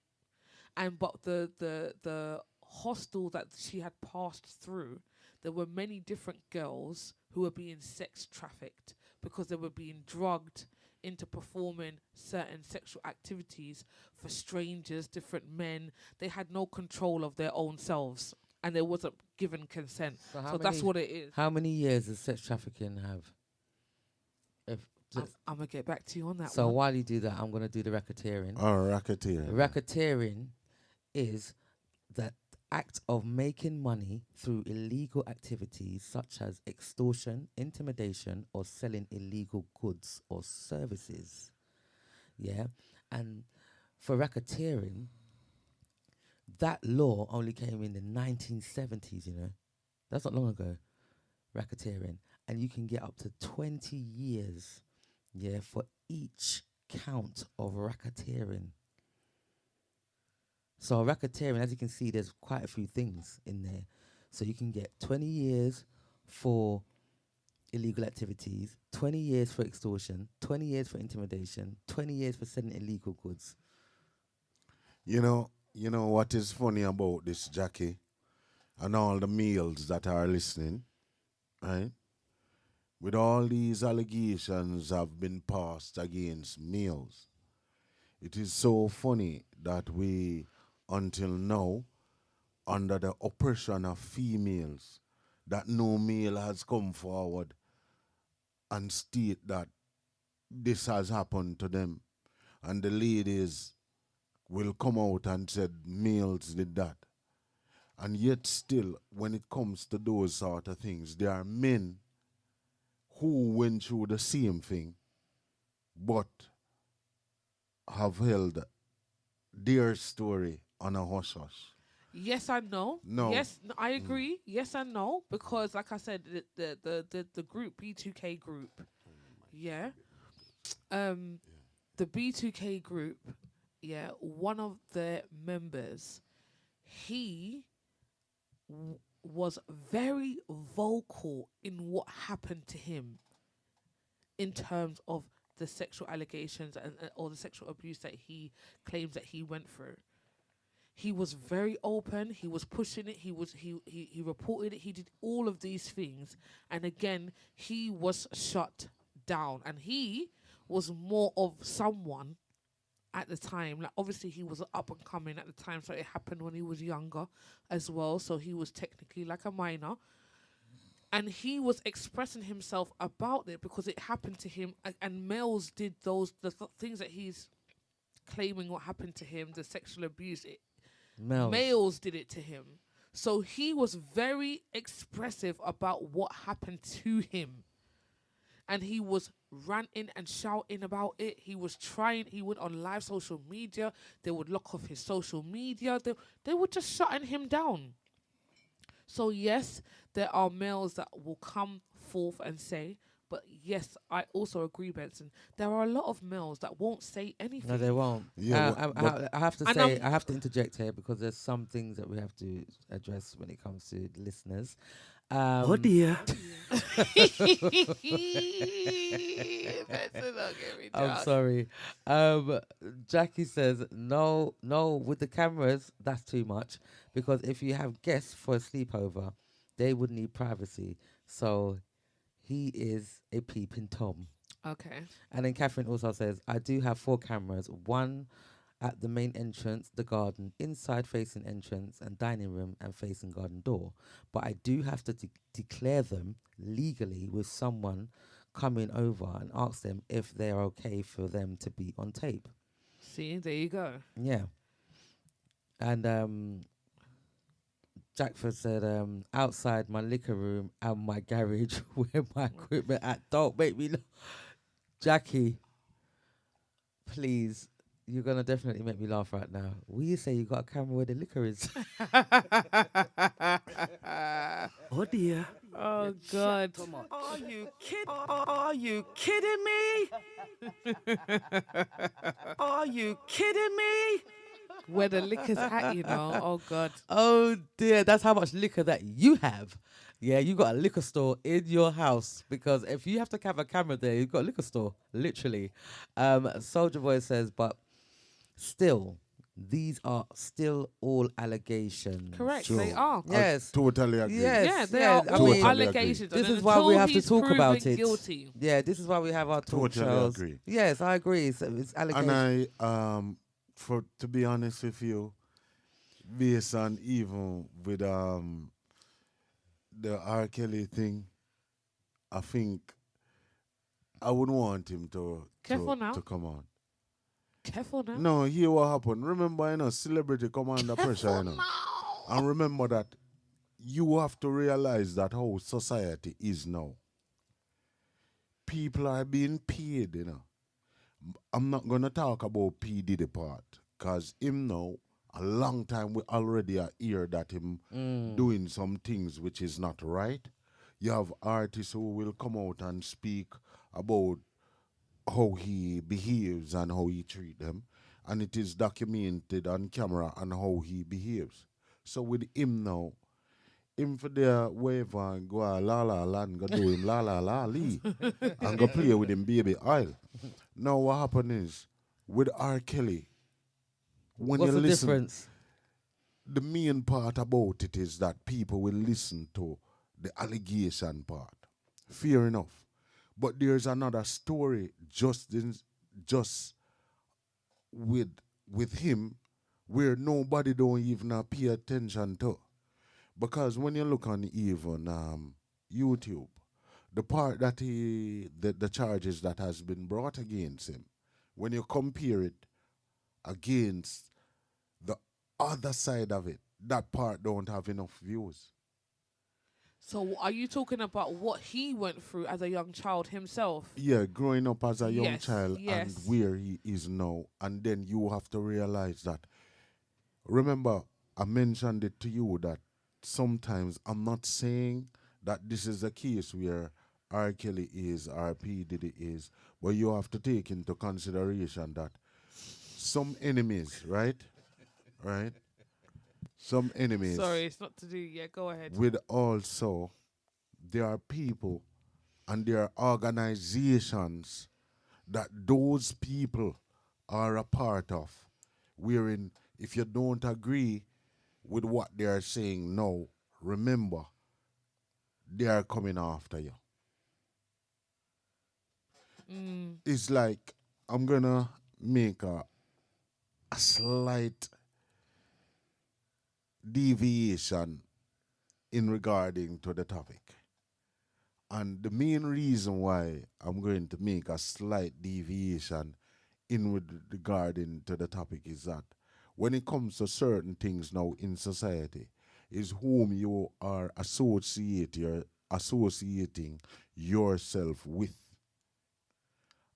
But the hostel that she had passed through, there were many different girls who were being sex trafficked because they were being drugged into performing certain sexual activities for strangers, different men. They had no control of their own selves, and they wasn't given consent. So that's what it is. How many years does sex trafficking have? I'm going to get back to you on that So one. while you do that, I'm going to do the racketeering. Or racketeering. Racketeering is that act of making money through illegal activities such as extortion, intimidation, or selling illegal goods or services. Yeah. And for racketeering, that law only came in the 1970s, you know. That's not long ago, racketeering. And you can get up to 20 years, yeah, for each count of racketeering. So racketeering, as you can see, there's quite a few things in there. So you can get 20 years for illegal activities, 20 years for extortion, 20 years for intimidation, 20 years for selling illegal goods. You know what is funny about this, Jackie, and all the males that are listening, right? With all these allegations have been passed against males, it is so funny that we, until now, under the oppression of females, that no male has come forward and state that this has happened to them. And the ladies will come out and said males did that. And yet still, when it comes to those sort of things, there are men who went through the same thing but have held their story on a hush hush. Yes and no. No. Yes, I agree. Yes and no, because like I said, the group B2K group, yeah, the B2K group, yeah, one of the members, he was very vocal in what happened to him in terms of the sexual allegations and or the sexual abuse that he claims that he went through. He was very open. He was pushing it. He reported it. He did all of these things, and again, he was shut down. And he was more of someone at the time. Like obviously, he was up and coming at the time, so it happened when he was younger as well. So he was technically like a minor, and he was expressing himself about it because it happened to him. And males did the things that he's claiming what happened to him, the sexual abuse. Males did it to him. So he was very expressive about what happened to him. And he was ranting and shouting about it. He was trying, he went on live social media. They would lock off his social media. They were just shutting him down. So yes, there are males that will come forth and say, but yes, I also agree, Benson. There are a lot of males that won't say anything. No, they won't. Yeah, I have to say, I have to interject here because there's some things that we have to address when it comes to the listeners. Oh dear. I'm sorry. Jackie says, no, with the cameras, that's too much. Because if you have guests for a sleepover, they would need privacy. So he is a peeping Tom. Okay. And then Catherine also says, I do have 4 cameras. One at the main entrance, the garden, inside facing entrance and dining room and facing garden door. But I do have to declare them legally with someone coming over and ask them if they're okay for them to be on tape. See, there you go. Yeah. And Jackford said, outside my liquor room and my garage where my equipment at. Don't make me Jackie, please. You're going to definitely make me laugh right now. Will you say you got a camera where the liquor is? Oh dear. Oh, God. Are you kidding? Are you kidding me? Are you kidding me? Where the liquor's at, you know. Oh, God. Oh, dear. That's how much liquor that you have. Yeah, you got a liquor store in your house. Because if you have to have a camera there, you've got a liquor store. Literally. Soldier Boy says, but still, these are still all allegations. Correct, Sure. they are. Yes. I totally agree. Yes. Yeah, they yeah, are I all mean, allegations. this and is why we until have to he's talk proven about it. Guilty. Yeah, this is why we have our talk Totally shows. agree. Yes, I agree. It's allegations. And to be honest with you, based on even with the R. Kelly thing, I think I wouldn't want him to Careful now. come on. Careful now. No, hear what happened. Remember, celebrity come under pressure, Careful now. And remember that you have to realize that how society is now. People are being paid, you know. I'm not gonna talk about P Diddy part, cause him now a long time we already are hear that him doing some things which is not right. You have artists who will come out and speak about how he behaves and how he treat them, and it is documented on camera and how he behaves. So with him now, him for there wave and go a la la la and go do him la la la lee and go play with him baby oil. Now what happen is with R. Kelly, when What's you the listen, difference? the main part about it is that people will listen to the allegation part. Fair enough. But there's another story just with with him where nobody don't even pay attention to. Because when you look on even YouTube, the part that the charges that has been brought against him, when you compare it against the other side of it, that part don't have enough views. So are you talking about what he went through as a young child himself? Yeah, growing up as a young Yes, child and yes. where he is now, and then you have to realize that. Remember, I mentioned it to you that sometimes I'm not saying that this is a case where R. Kelly is, or P. Diddy is, but you have to take into consideration that some enemies, right? Right? Some enemies Sorry, it's not to do. Yeah, go ahead. with also, there are people and there are organizations that those people are a part of, wherein if you don't agree with what they are saying now, remember, they are coming after you. It's like I'm gonna make a slight deviation in regarding to the topic. And the main reason why I'm going to make a slight deviation in with regarding to the topic is that when it comes to certain things now in society, is whom you are associating yourself with.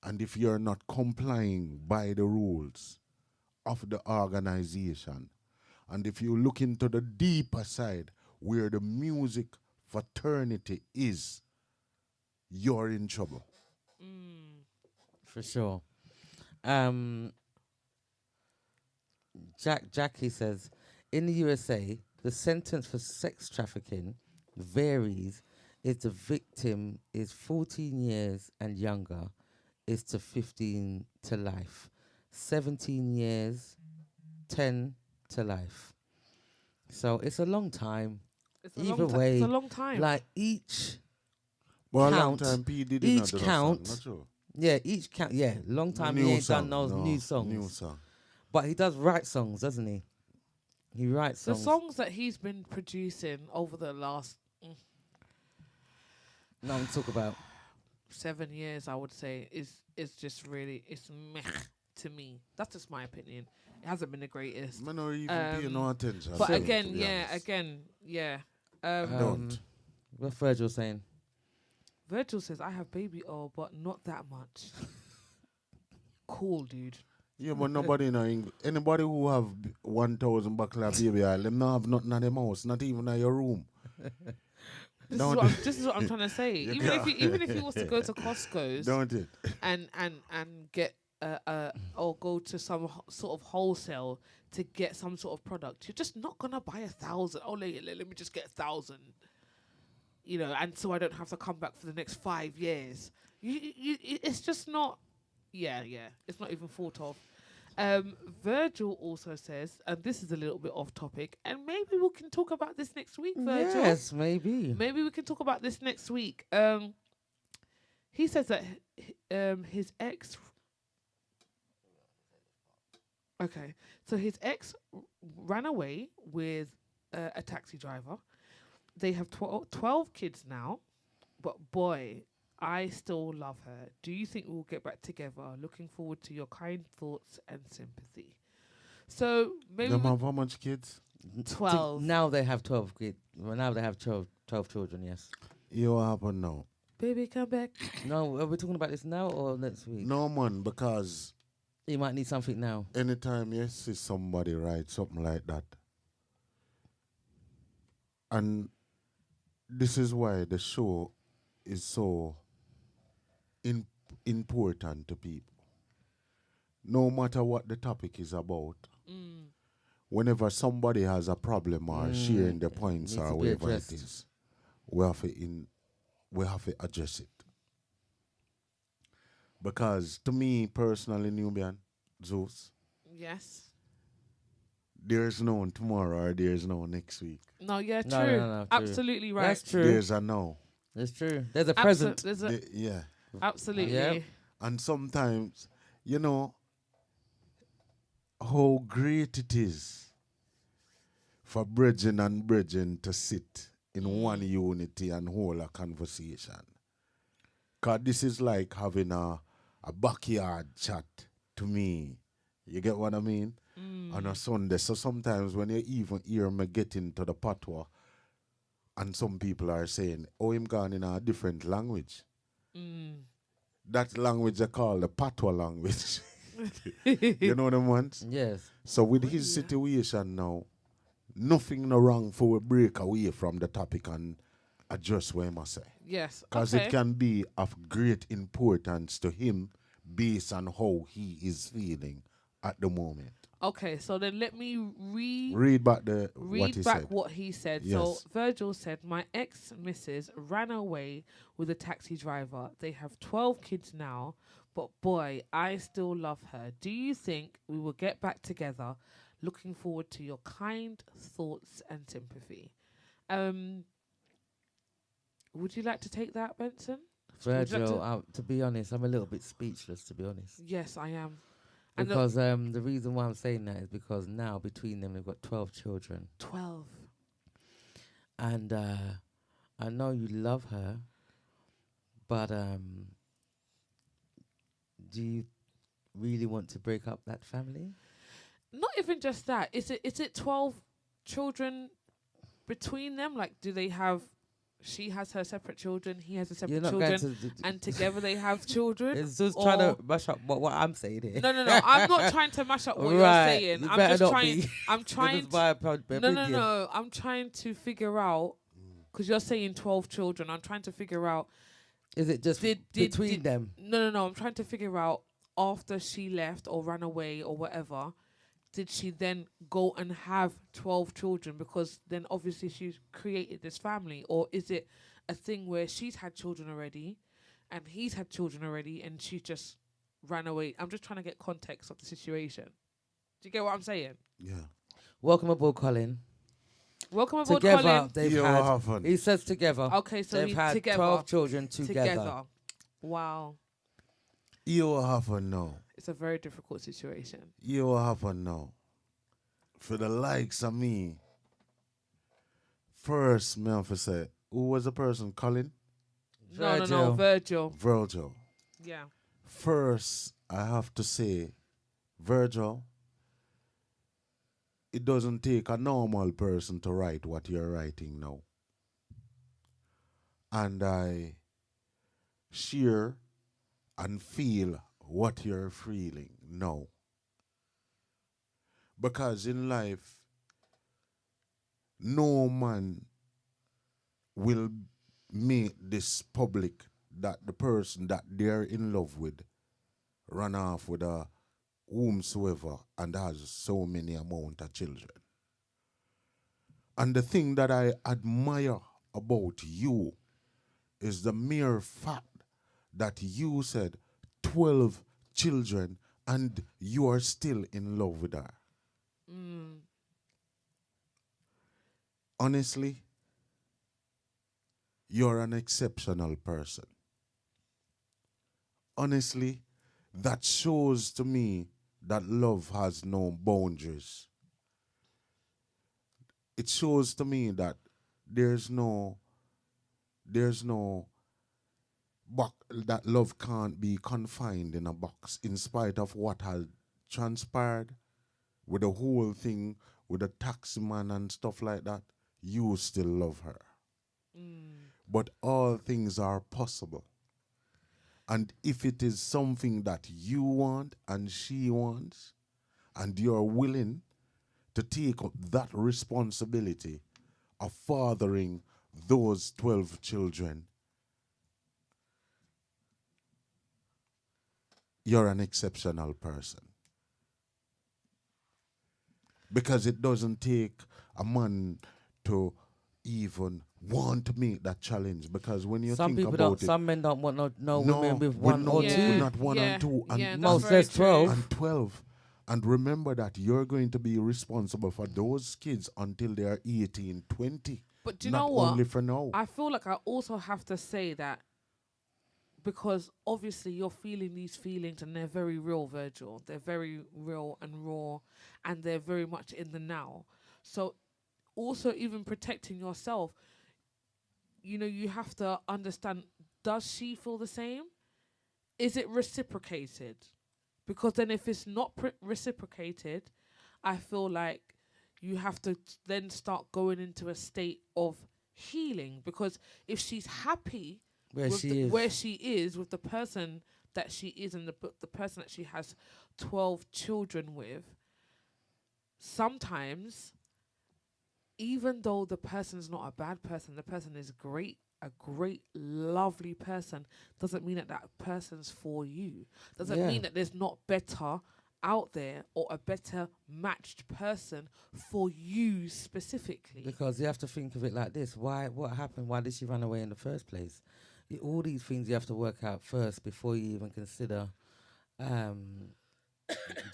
And if you're not complying by the rules of the organization, and if you look into the deeper side where the music fraternity is, you're in trouble. For sure. Jackie says, in the USA, the sentence for sex trafficking varies if the victim is 14 years and younger, is to 15 to life. 17 years, 10 to life. So it's a long time. It's a Either long way, it's a long time. like each But a long count, time P Diddy each not do no count, song, not true. yeah, each count, yeah, long time he New ain't done song, those no, new songs. New song. But he does write songs, doesn't he? He writes the songs. songs that he's been producing over the last Nothing to talk about. 7 years, I would say, is just really it's meh to me. That's just my opinion. It hasn't been the greatest. Man, not even pay no attention. But to it, again, to be yeah, honest. again, yeah. Don't. What Virgil saying? Virgil says, I have baby oil, but not that much. Cool, dude. Yeah, but nobody in England. Anybody who have 1,000 buckle of baby oil, them not have nothing in them house, not even in your room. This is what I'm trying to say. You Even if he was to go to Costco's Don't it? and get or go to some sort of wholesale to get some sort of product, you're just not gonna buy 1,000. Oh, let me just get 1,000. You know, and so I don't have to come back for the next 5 years. It's just not. Yeah, it's not even thought of. Virgil also says, and this is a little bit off topic, and maybe we can talk about this next week, Virgil. Yes, maybe. Maybe we can talk about this next week. He says that his ex. Okay, so his ex ran away with a taxi driver. They have 12 kids now, but boy, I still love her. Do you think we'll get back together? Looking forward to your kind thoughts and sympathy. So maybe Them have how much kids? 12. Now they have 12 kids. Well, now they have 12 children, yes. You what happen now? Baby, come back. No, are we talking about this now or next week? No, man, because You might need something now. anytime you see somebody write something like that, and this is why the show is so important to people. No matter what the topic is about, whenever somebody has a problem or sharing the points needs or to be whatever it addressed. is, we have to address it. Because to me personally, Nubian, Zeus, Yes. there's no tomorrow or there's no next week. No, yeah, true. No, true. Absolutely right. That's true. There's a now. That's true. There's a present. There's a, Yeah. absolutely. Yeah. And sometimes, you know, how great it is for brethren and brethren to sit in one unity and hold a conversation. Because this is like having a backyard chat to me. You get what I mean? On a Sunday. So sometimes when you even hear me get into the patois, and some people are saying, oh, him gone in a different language. That language they call the patois language. You know them ones? Yes. So with his situation now, nothing no wrong for we break away from the topic and address what he must say. Yes. Because Okay. it can be of great importance to him based on how he is feeling at the moment. Okay, so then let me Read back what read he back said. what he said. Yes. So Virgil said, my ex-missus ran away with a taxi driver. They have 12 kids now, but boy, I still love her. Do you think we will get back together? Looking forward to your kind thoughts and sympathy. Would you like to take that, Benson? Would you like Virgil, to be honest, I'm a little bit speechless, to be honest. Yes, I am. And Because the reason why I'm saying that is because now between them they've got 12 children. 12. And I know you love her, but do you really want to break up that family? Not even just that. Is it 12 children between them? Like, do they have? She has her separate children. He has a You're separate not children, going to. and together they have children. It's just or- trying to mash up what I'm saying here. No. I'm not trying to mash up what you're Right, saying. you I'm better just not trying. be. I'm trying. That is my opinion. No. I'm trying to figure out because you're saying 12 children. I'm trying to figure out. Is it just between them? No. I'm trying to figure out after she left or ran away or whatever. Did she then go and have 12 children? Because then obviously she's created this family. Or is it a thing where she's had children already and he's had children already and she just ran away? I'm just trying to get context of the situation. Do you get what I'm saying? Yeah. Welcome aboard, Colin. Welcome aboard, Together, Colin. they've You had. have fun. He says together. Okay, so they've he's had together. 12 children together. Wow. You have fun now. It's a very difficult situation. You have fun now. For the likes of me, first, me have to say, who was the person? Colin? No, Virgil. Virgil. Yeah. First, I have to say, Virgil, it doesn't take a normal person to write what you're writing now. And I share and feel what you're feeling now. Because in life, no man will make this public that the person that they're in love with run off with a whomsoever and has so many amount of children. And the thing that I admire about you is the mere fact that you said 12 children and you are still in love with her. Honestly, you're an exceptional person. Honestly, that shows to me that love has no boundaries. It shows to me that there's no that love can't be confined in a box in spite of what has transpired with the whole thing with a taxi man and stuff like that, you still love her. But all things are possible. And if it is something that you want and she wants, and you're willing to take up that responsibility of fathering those 12 children, you're an exceptional person. Because it doesn't take a man to even want to make that challenge. Because when you Some think people about don't. it, Some men don't want no no, women with with one no- or with two. not one and two, and that's most very says 12. and 12. And remember that you're going to be responsible for those kids until they are 18, 20. But do you not know what? only for now. I feel like I also have to say that because obviously you're feeling these feelings and they're very real, Virgil. They're very real and raw and they're very much in the now. So also even protecting yourself, you have to understand, does she feel the same? Is it reciprocated? Because then if it's not reciprocated, I feel like you have to then start going into a state of healing. Because if she's happy Where with she is. where she is with the person that she is and the person that she has 12 children with, sometimes even though the person's not a bad person, the person is a great, lovely person, doesn't mean that person's for you. Doesn't mean that there's not better out there or a better matched person for you specifically. Because you have to think of it like this. What happened? Why did she run away in the first place? All these things you have to work out first before you even consider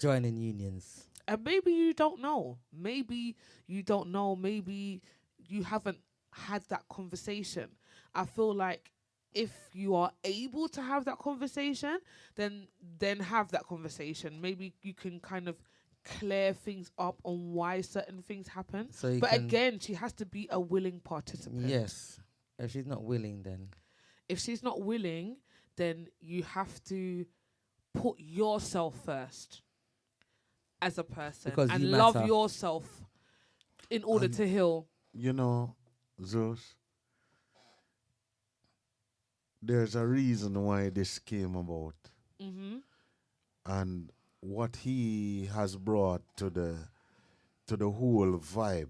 joining unions. And maybe you don't know. Maybe you don't know. Maybe you haven't had that conversation. I feel like if you are able to have that conversation, then have that conversation. Maybe you can kind of clear things up on why certain things happen. But again, she has to be a willing participant. Yes. If she's not willing, then... If she's not willing, then you have to put yourself first as a person Because and you love matter. yourself in order to heal. You know, Zeus, there's a reason why this came about. Mm-hmm. And what he has brought to the whole vibe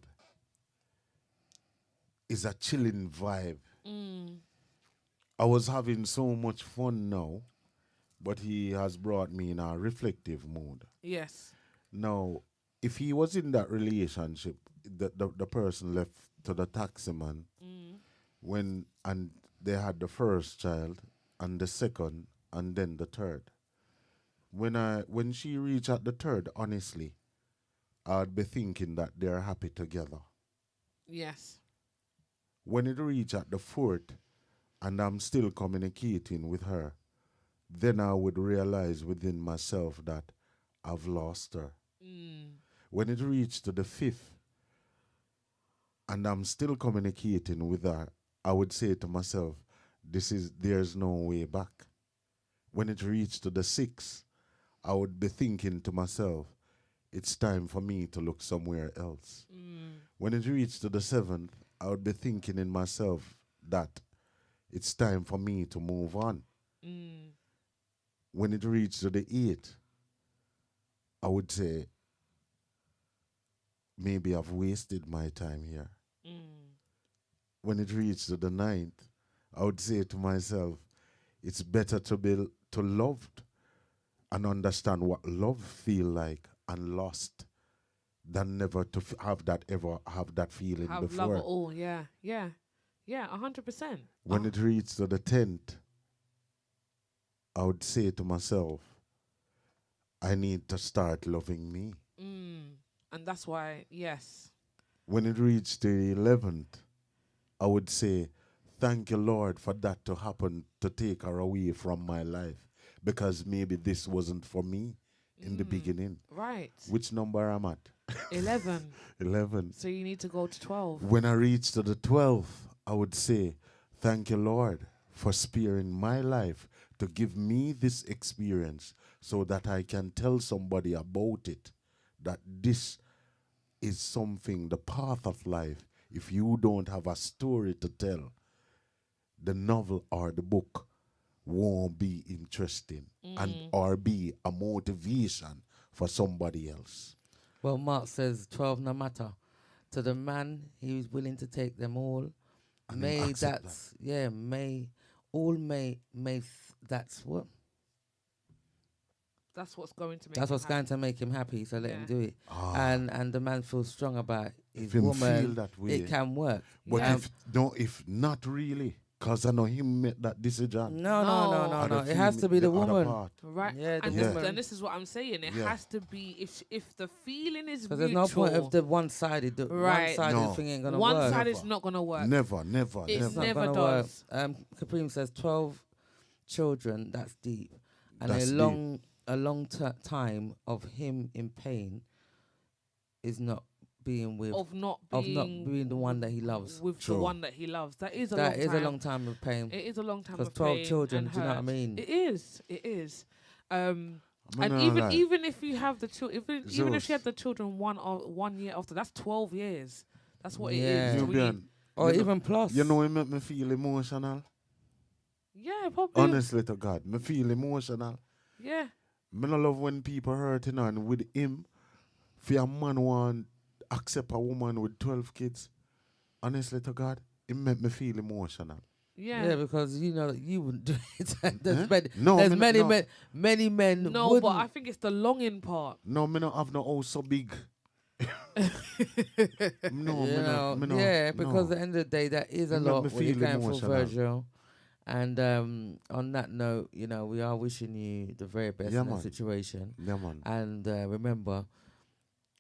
is a chilling vibe. I was having so much fun now, but he has brought me in a reflective mood. Yes. Now, if he was in that relationship, the person left to the taxi man and they had the first child and the second and then the third. When she reached at the third, honestly, I'd be thinking that they're happy together. Yes. When it reached at the fourth, and I'm still communicating with her, then I would realize within myself that I've lost her. When it reached to the fifth, and I'm still communicating with her, I would say to myself, there's no way back. When it reached to the sixth, I would be thinking to myself, it's time for me to look somewhere else. When it reached to the seventh, I would be thinking in myself that it's time for me to move on. When it reached to the eighth, I would say, maybe I've wasted my time here. When it reached to the ninth, I would say to myself, it's better to be loved and understand what love feel like and lost than never to have that feeling Have before. love at all. Yeah. 100%. When it reached to the 10th, I would say to myself, I need to start loving me. And that's why, yes. When it reached the 11th, I would say, thank you, Lord, for that to happen, to take her away from my life. Because maybe this wasn't for me in the beginning. Right. Which number I'm at? 11. 11. So you need to go to 12. When I reached to the 12th, I would say, thank you, Lord, for sparing my life to give me this experience so that I can tell somebody about it, that this is something, the path of life. If you don't have a story to tell, the novel or the book won't be interesting and or be a motivation for somebody else. Well, Mark says 12 no matter. To the man, he was willing to take them all. And him May accept that's, yeah, may, all may, that's what? That's what's going to make. That's him what's happy. going to make him happy, so let him Yeah. do it. Ah. And the man feels strong about his If him woman. feel that way. It can work. But Yeah. if not really, because I know him make that decision. No. Other It has to be the other woman. part. Right. Yeah, the and, woman. This, and this is what I'm saying. It Yeah. has to be if the feeling is Because mutual. there's no point of the one-sided. The Right. one-sided No. thing ain't gonna one work. side is Never. not gonna work. Never. It's It's not never gonna does. work. Kapreem says 12 children. That's deep, and That's a long time of him in pain is not being with Of not of not being being the one that he loves. with True. the one that he loves. That is a That long is time. a long time of pain. It is a long time Because of 12 pain children, and do you know what I hurt. mean? It is. It is. I'm And not even lie. even if you have the children, even if she had Zeus. the children 1 year after, that's 12 years. That's what Yeah. it is. Nubian, Or you know- even plus. You know, it make me feel emotional. Yeah, probably. Honestly to God, me feel emotional. Yeah. Me no love when people hurting and with him, for a man want accept a woman with 12 kids. Honestly to God, it make me feel emotional. Yeah. Yeah, because you know you wouldn't do it. there's Eh? many, No, there's me no- many no. men, many men. No, wouldn't. but I think it's the longing part. No, me no have no house so big. No, You know, me no. yeah, because no. at the end of the day, that is a It make lot me when you're feel going for emotional. Virgil. And on that note, you know, we are wishing you the very best Yeah, in that man. situation. Yeah, man. And remember,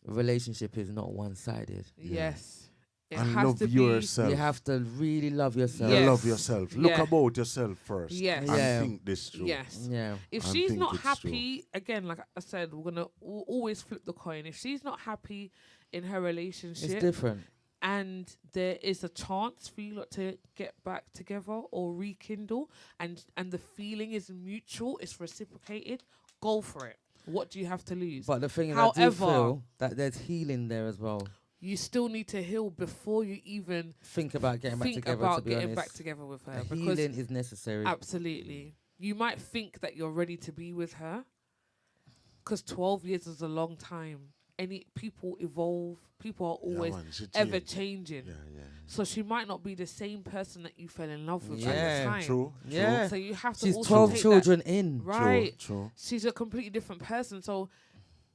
a relationship is not one-sided. Yeah. Yes. It And has love to be. yourself. You have to really love yourself. You Yes. love yourself. Look Yeah. about yourself first. Yes. And Yeah. think this through. Yes. Yeah. If And she's think not it's happy, again, like I said, we're gonna always flip the coin. If she's not happy in her It's relationship, different. and there is a chance for you lot to get back together or rekindle, and the feeling is mutual, it's reciprocated, go for it. What do you have to lose? But the thing is, I do However- feel that there's healing there as well. You still need to heal before you even Think about getting back think together, to about be getting honest. back together with her. The Because healing is necessary. absolutely, you might think that you're ready to be with her, because 12 years is a long time. Any people evolve. People are Yeah, always man, she ever changed. changing. Yeah. So she might not be the same person that you fell in love with at Yeah, the time. True. Yeah. So you have to She's also 12 take children in. that, right. True. She's a completely different person. So,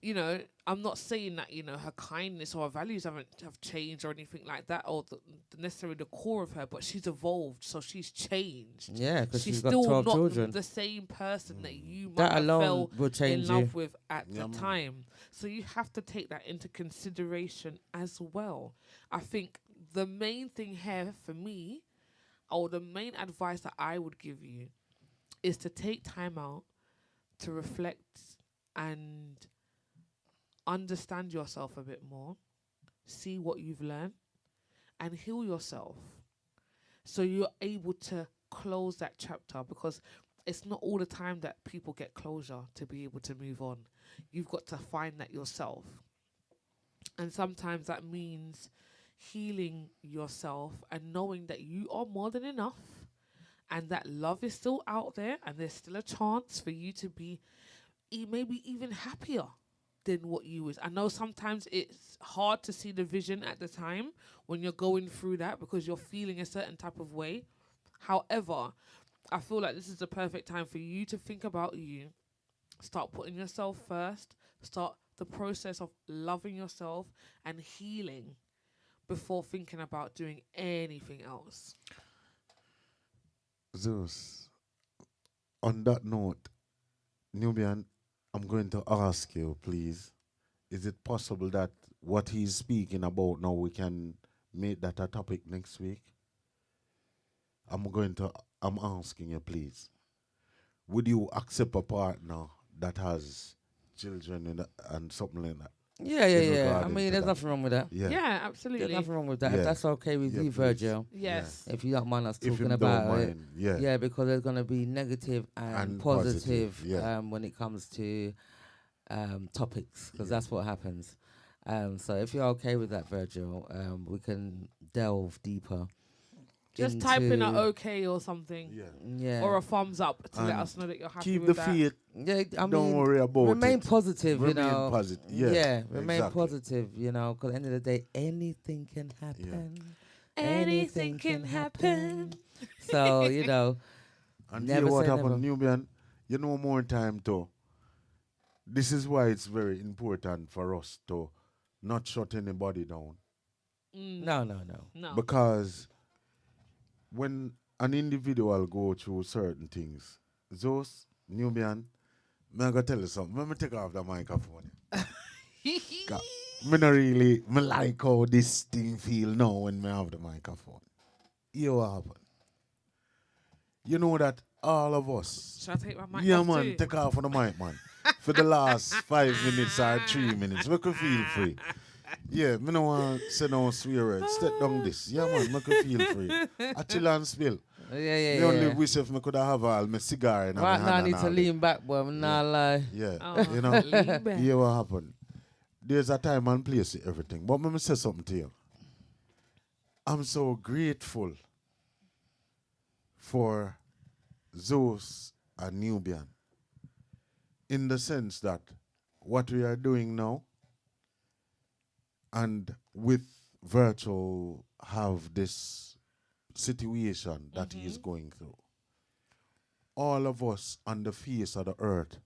you know, I'm not saying that, you know, her kindness or her values have changed or anything like that, or necessarily the core of her, but she's evolved. So she's changed. Yeah, because She's she's got still 12 not children. the same person that you might That have alone fell will in change you. love with at Yeah, the man. time. So you have to take that into consideration as well. I think the main thing here for me, or the main advice that I would give you, is to take time out to reflect and understand yourself a bit more, see what you've learned, and heal yourself. So you're able to close that chapter, because it's not all the time that people get closure to be able to move on. You've got to find that yourself. And sometimes that means healing yourself and knowing that you are more than enough, and that love is still out there, and there's still a chance for you to be maybe even happier than what you was. I know sometimes it's hard to see the vision at the time when you're going through that, because you're feeling a certain type of way. However, I feel like this is the perfect time for you to think about you. Start putting yourself first. Start the process of loving yourself and healing before thinking about doing anything else. Zeus, on that note, Nubian, I'm going to ask you, please, is it possible that what he's speaking about now, we can make that a topic next week? I'm asking you, please. Would you accept a partner that has children and something like that? Yeah. in I regarding mean, to there's that? nothing wrong with that. Yeah, There's absolutely. nothing wrong with that. Yeah. If that's okay with Yeah, you, please. Virgil. Yes. If you don't mind us If you talking don't about mind, it. yeah. Because there's going to be negative and And positive, positive, yeah. when it comes to topics, because Yeah. that's what happens. So if you're okay with that, Virgil, we can delve deeper Just type in a into OK or something, Yeah. yeah. or a thumbs up to let And us know that you're happy keep with the that. faith. Yeah, I Don't mean, worry about remain it. positive, you Remain know. positive. Yeah, remain exactly. positive, you know, because at the end of the day, anything can happen. Anything can happen. So, you know, And never hear what say happened, never. Nubian. You know more time too. This is why it's very important for us to not shut anybody down. No, no, no. No. Because when an individual go through certain things, those Nubian, me gonna tell you something. Let me take off the microphone. Me not really, me like how this thing feel now when me have the microphone. You what happen? You know that all of us, Should I take my mic yeah off man, too? take off on the mic man. For the last 5 minutes or 3 minutes, we could feel free. Yeah, me no want say no swear words. Step down this. Yeah man, me could feel free. I chill and spill. Yeah, Me yeah, only yeah. wish if me could have all my cigar in my Right hand now, I and need to all lean back, boy. I'm not lie. Yeah, Oh, you know, lean back. yeah, what happened? There's a time and place to everything. But let me say something to you. I'm so grateful for Zeus and Nubian in the sense that what we are doing now and with virtual have this situation that he is going through. All of us on the face of the earth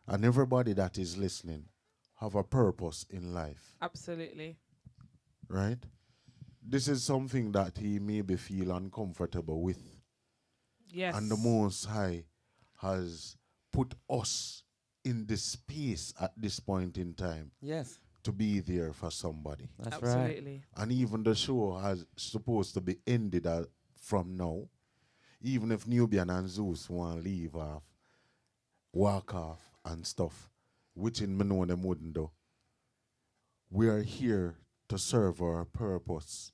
and everybody that is listening have a purpose in life, Absolutely. right? This is something that he maybe feel uncomfortable with. Yes. And the Most High has put us in this space at this point in time Yes, to be there for somebody. that's right. Absolutely. And even the show has supposed to be ended from now. Even if Nubian and Zeus want to leave off, walk off and stuff, which in me know them wouldn't do. We are here to serve our purpose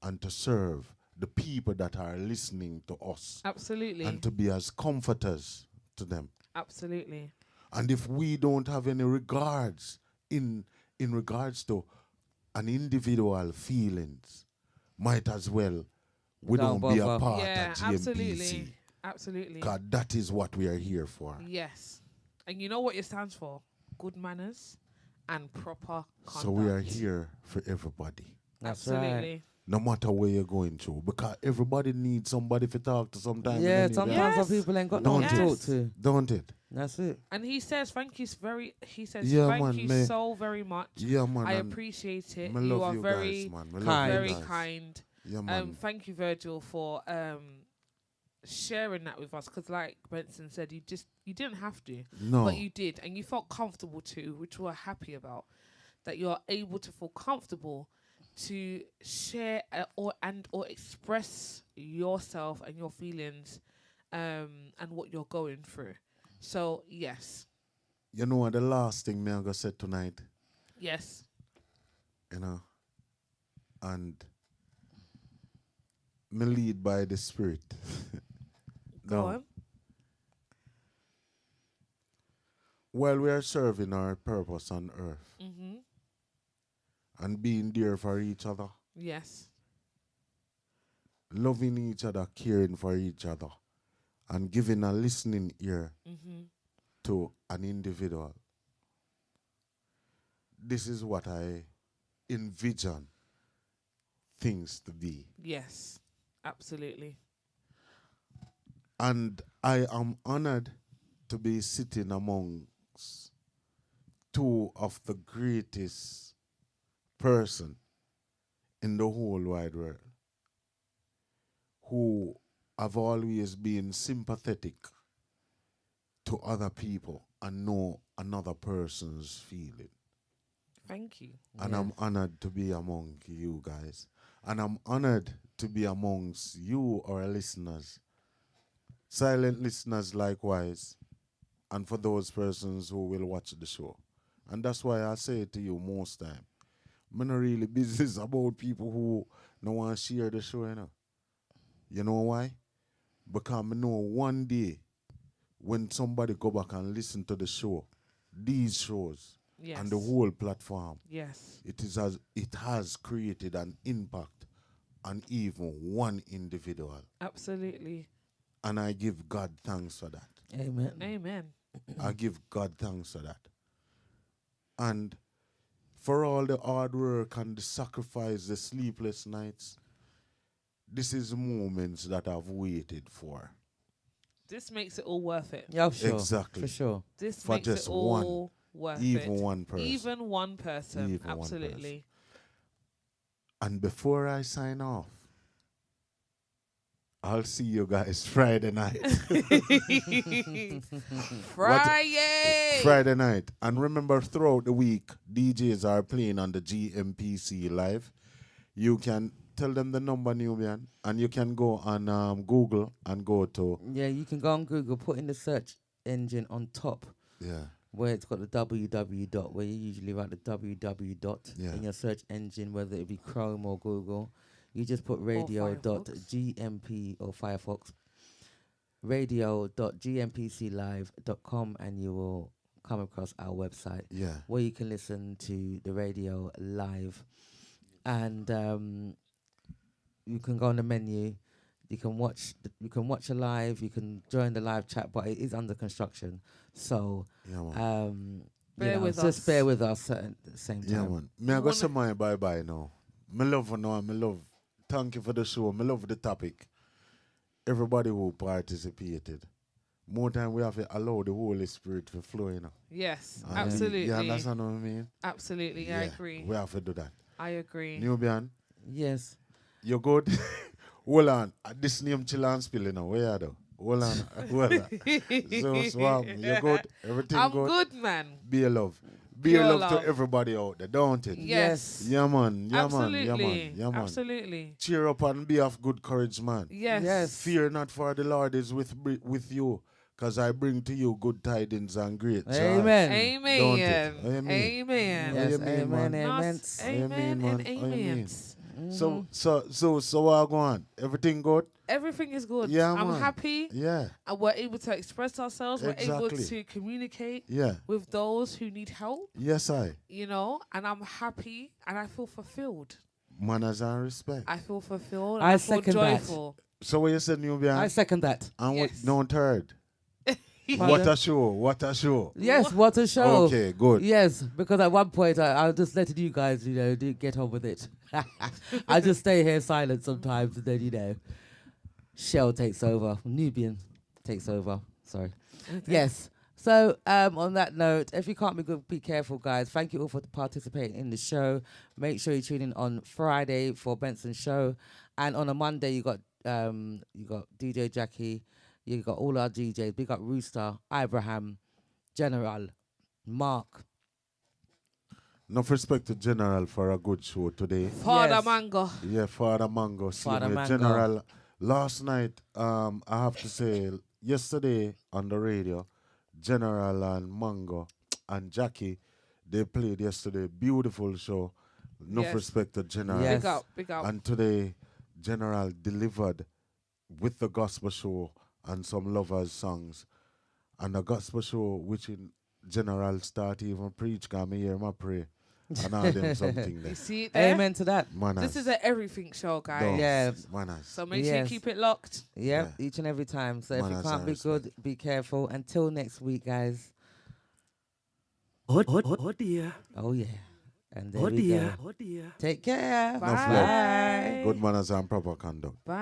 and to serve the people that are listening to us Absolutely. and to be as comforters to them. Absolutely. And if we don't have any regards in regards to an individual feelings, might as well we Don't don't be a bother. part Yeah, of GMPC. absolutely. Absolutely. God, that is what we are here for. Yes. And you know what it stands for? Good manners and proper conduct. So we are here for everybody. That's Absolutely. right. No matter where you're going through. Because everybody needs somebody to talk to sometimes. Yeah, and then you sometimes Yes. some people ain't got Don't no one to it? talk to. don't it? That's it. And he says thank you he says Yeah, thank man, you me- so very much. Yeah, man. I and appreciate it. me You love are you very guys, man. Me love kind. you very guys. kind. Yeah, man. Thank you, Virgil, for sharing that with us. Because, like Benson said, you didn't have to, No. but you did, and you felt comfortable too, which we're happy about. That you are able to feel comfortable to share or express yourself and your feelings, and what you're going through. So yes, You know what the last thing me I gonna say tonight, yes, you know, and me lead by the Spirit. go No. on. While we are serving our purpose on earth Mhm. and being there for each other, Yes. loving each other, caring for each other, and giving a listening ear Mhm. to an individual. This is what I envision things to be. Yes. Absolutely. And I am honored to be sitting amongst two of the greatest person in the whole wide world who have always been sympathetic to other people and know another person's feeling. Thank you. And Yeah. I'm honored to be among you guys. And I'm honored to be amongst you, our listeners. Silent listeners likewise. And for those persons who will watch the show. And that's why I say to you most time, I'm not really business about people who don't want to share the show, you know. You know why? Because I know one day when somebody go back and listen to the show, these shows, Yes. and the whole platform. Yes. It has created an impact on even one individual. Absolutely. And I give God thanks for that. Amen. Amen. I give God thanks for that. And for all the hard work and the sacrifice, the sleepless nights, this is moments that I've waited for. This makes it all worth it. Yeah, sure. Exactly. For sure. This For makes just it all worth even it. one person. Even one person. Even one person. Absolutely. And before I sign off, I'll see you guys Friday night. Friday. Friday night. And remember, throughout the week, DJs are playing on the GMPC live. You can tell them the number, Nubian, and you can go on Google and go to, Yeah, you can go on Google, put in the search engine on top yeah, where it's got the www dot, where you usually write the www dot Yeah. in your search engine, whether it be Chrome or Google. You just put radio.gmp or Firefox, radio.gmpclive.com, and you will come across our website yeah, where you can listen to the radio live. And you can go on the menu. You can watch a live. You can join the live chat, but it is under construction. So yeah, man. Bear with just us. bear with us at the same time. Yeah, man. Me I go say my bye-bye now. Me love you now, me love. Thank you for the show. Me love the topic. Everybody who participated. More time we have to allow the Holy Spirit to flow, you know. Yes. And Absolutely. You understand what I mean? Absolutely. I agree. We have to do that. I agree. Nubian, Yes. you good? Hold on. This name chill and spill, you know. Where you do? Hold on. Hold on. So, Swam, you good? Everything I'm good? good, man. Be a love. Be Pure a love, love. to everybody out there, don't it? Yes. Yeah, man. Yeah, Absolutely. man. Yeah, man. Yeah, man. Absolutely. Cheer up and be of good courage, man. Yes. Yes. Fear not, for the Lord is with you, because I bring to you good tidings and great joy. Amen. Amen. Don't it? Amen. Amen. What Yes. you mean, Amen. man? Amen. Nas- What you Amen mean, and man? What you amen. mean? So what go on? Everything good? Everything is good. Yeah, I'm man. happy. Yeah. And we're able to express ourselves. We're able Exactly. to communicate Yeah. with those who need help, Yes, I. and I'm happy and I feel fulfilled. Manners and respect. I feel fulfilled. I And I feel second that. joyful. So what you said, Nubian? I second that. And Yes. what? No third. What Pardon? a show! What a show! Yes, what a show. Okay, good. Yes, because at one point I just letting you guys, get on with it. I just stay here silent sometimes, and then Shell takes over, Nubian takes over. Sorry. Yes. So on that note, if you can't be good, be careful, guys. Thank you all for participating in the show. Make sure you tune in on Friday for Benson's show, and on a Monday you got DJ Jackie. You got all our DJs. Big up Rooster, Abraham, General, Mark. Enough respect to General for a good show today. Father Yes. Mango. Yeah, Father Mango. Father Mango. General. Last night, I have to say, yesterday on the radio, General and Mango and Jackie, they played yesterday. Beautiful show. Enough Yes. respect to General. Yes. Big up. Big up. And today, General delivered with the gospel show and some lovers songs. And the gospel show, which in General start even preach, can me hear my pray. And all them something there. You see it there? Amen to that. Manners. This is an everything show, guys. Dogs. Yeah. Manners. So make sure you Yes. keep it locked. Yep, Yeah. each and every time. So if you Manners can't and be respect. good, be careful. Until next week, guys. Oh dear. Oh, yeah. And there Oh we dear. go. Oh dear. Take care. Enough love. Bye. Good manners and proper conduct. Bye.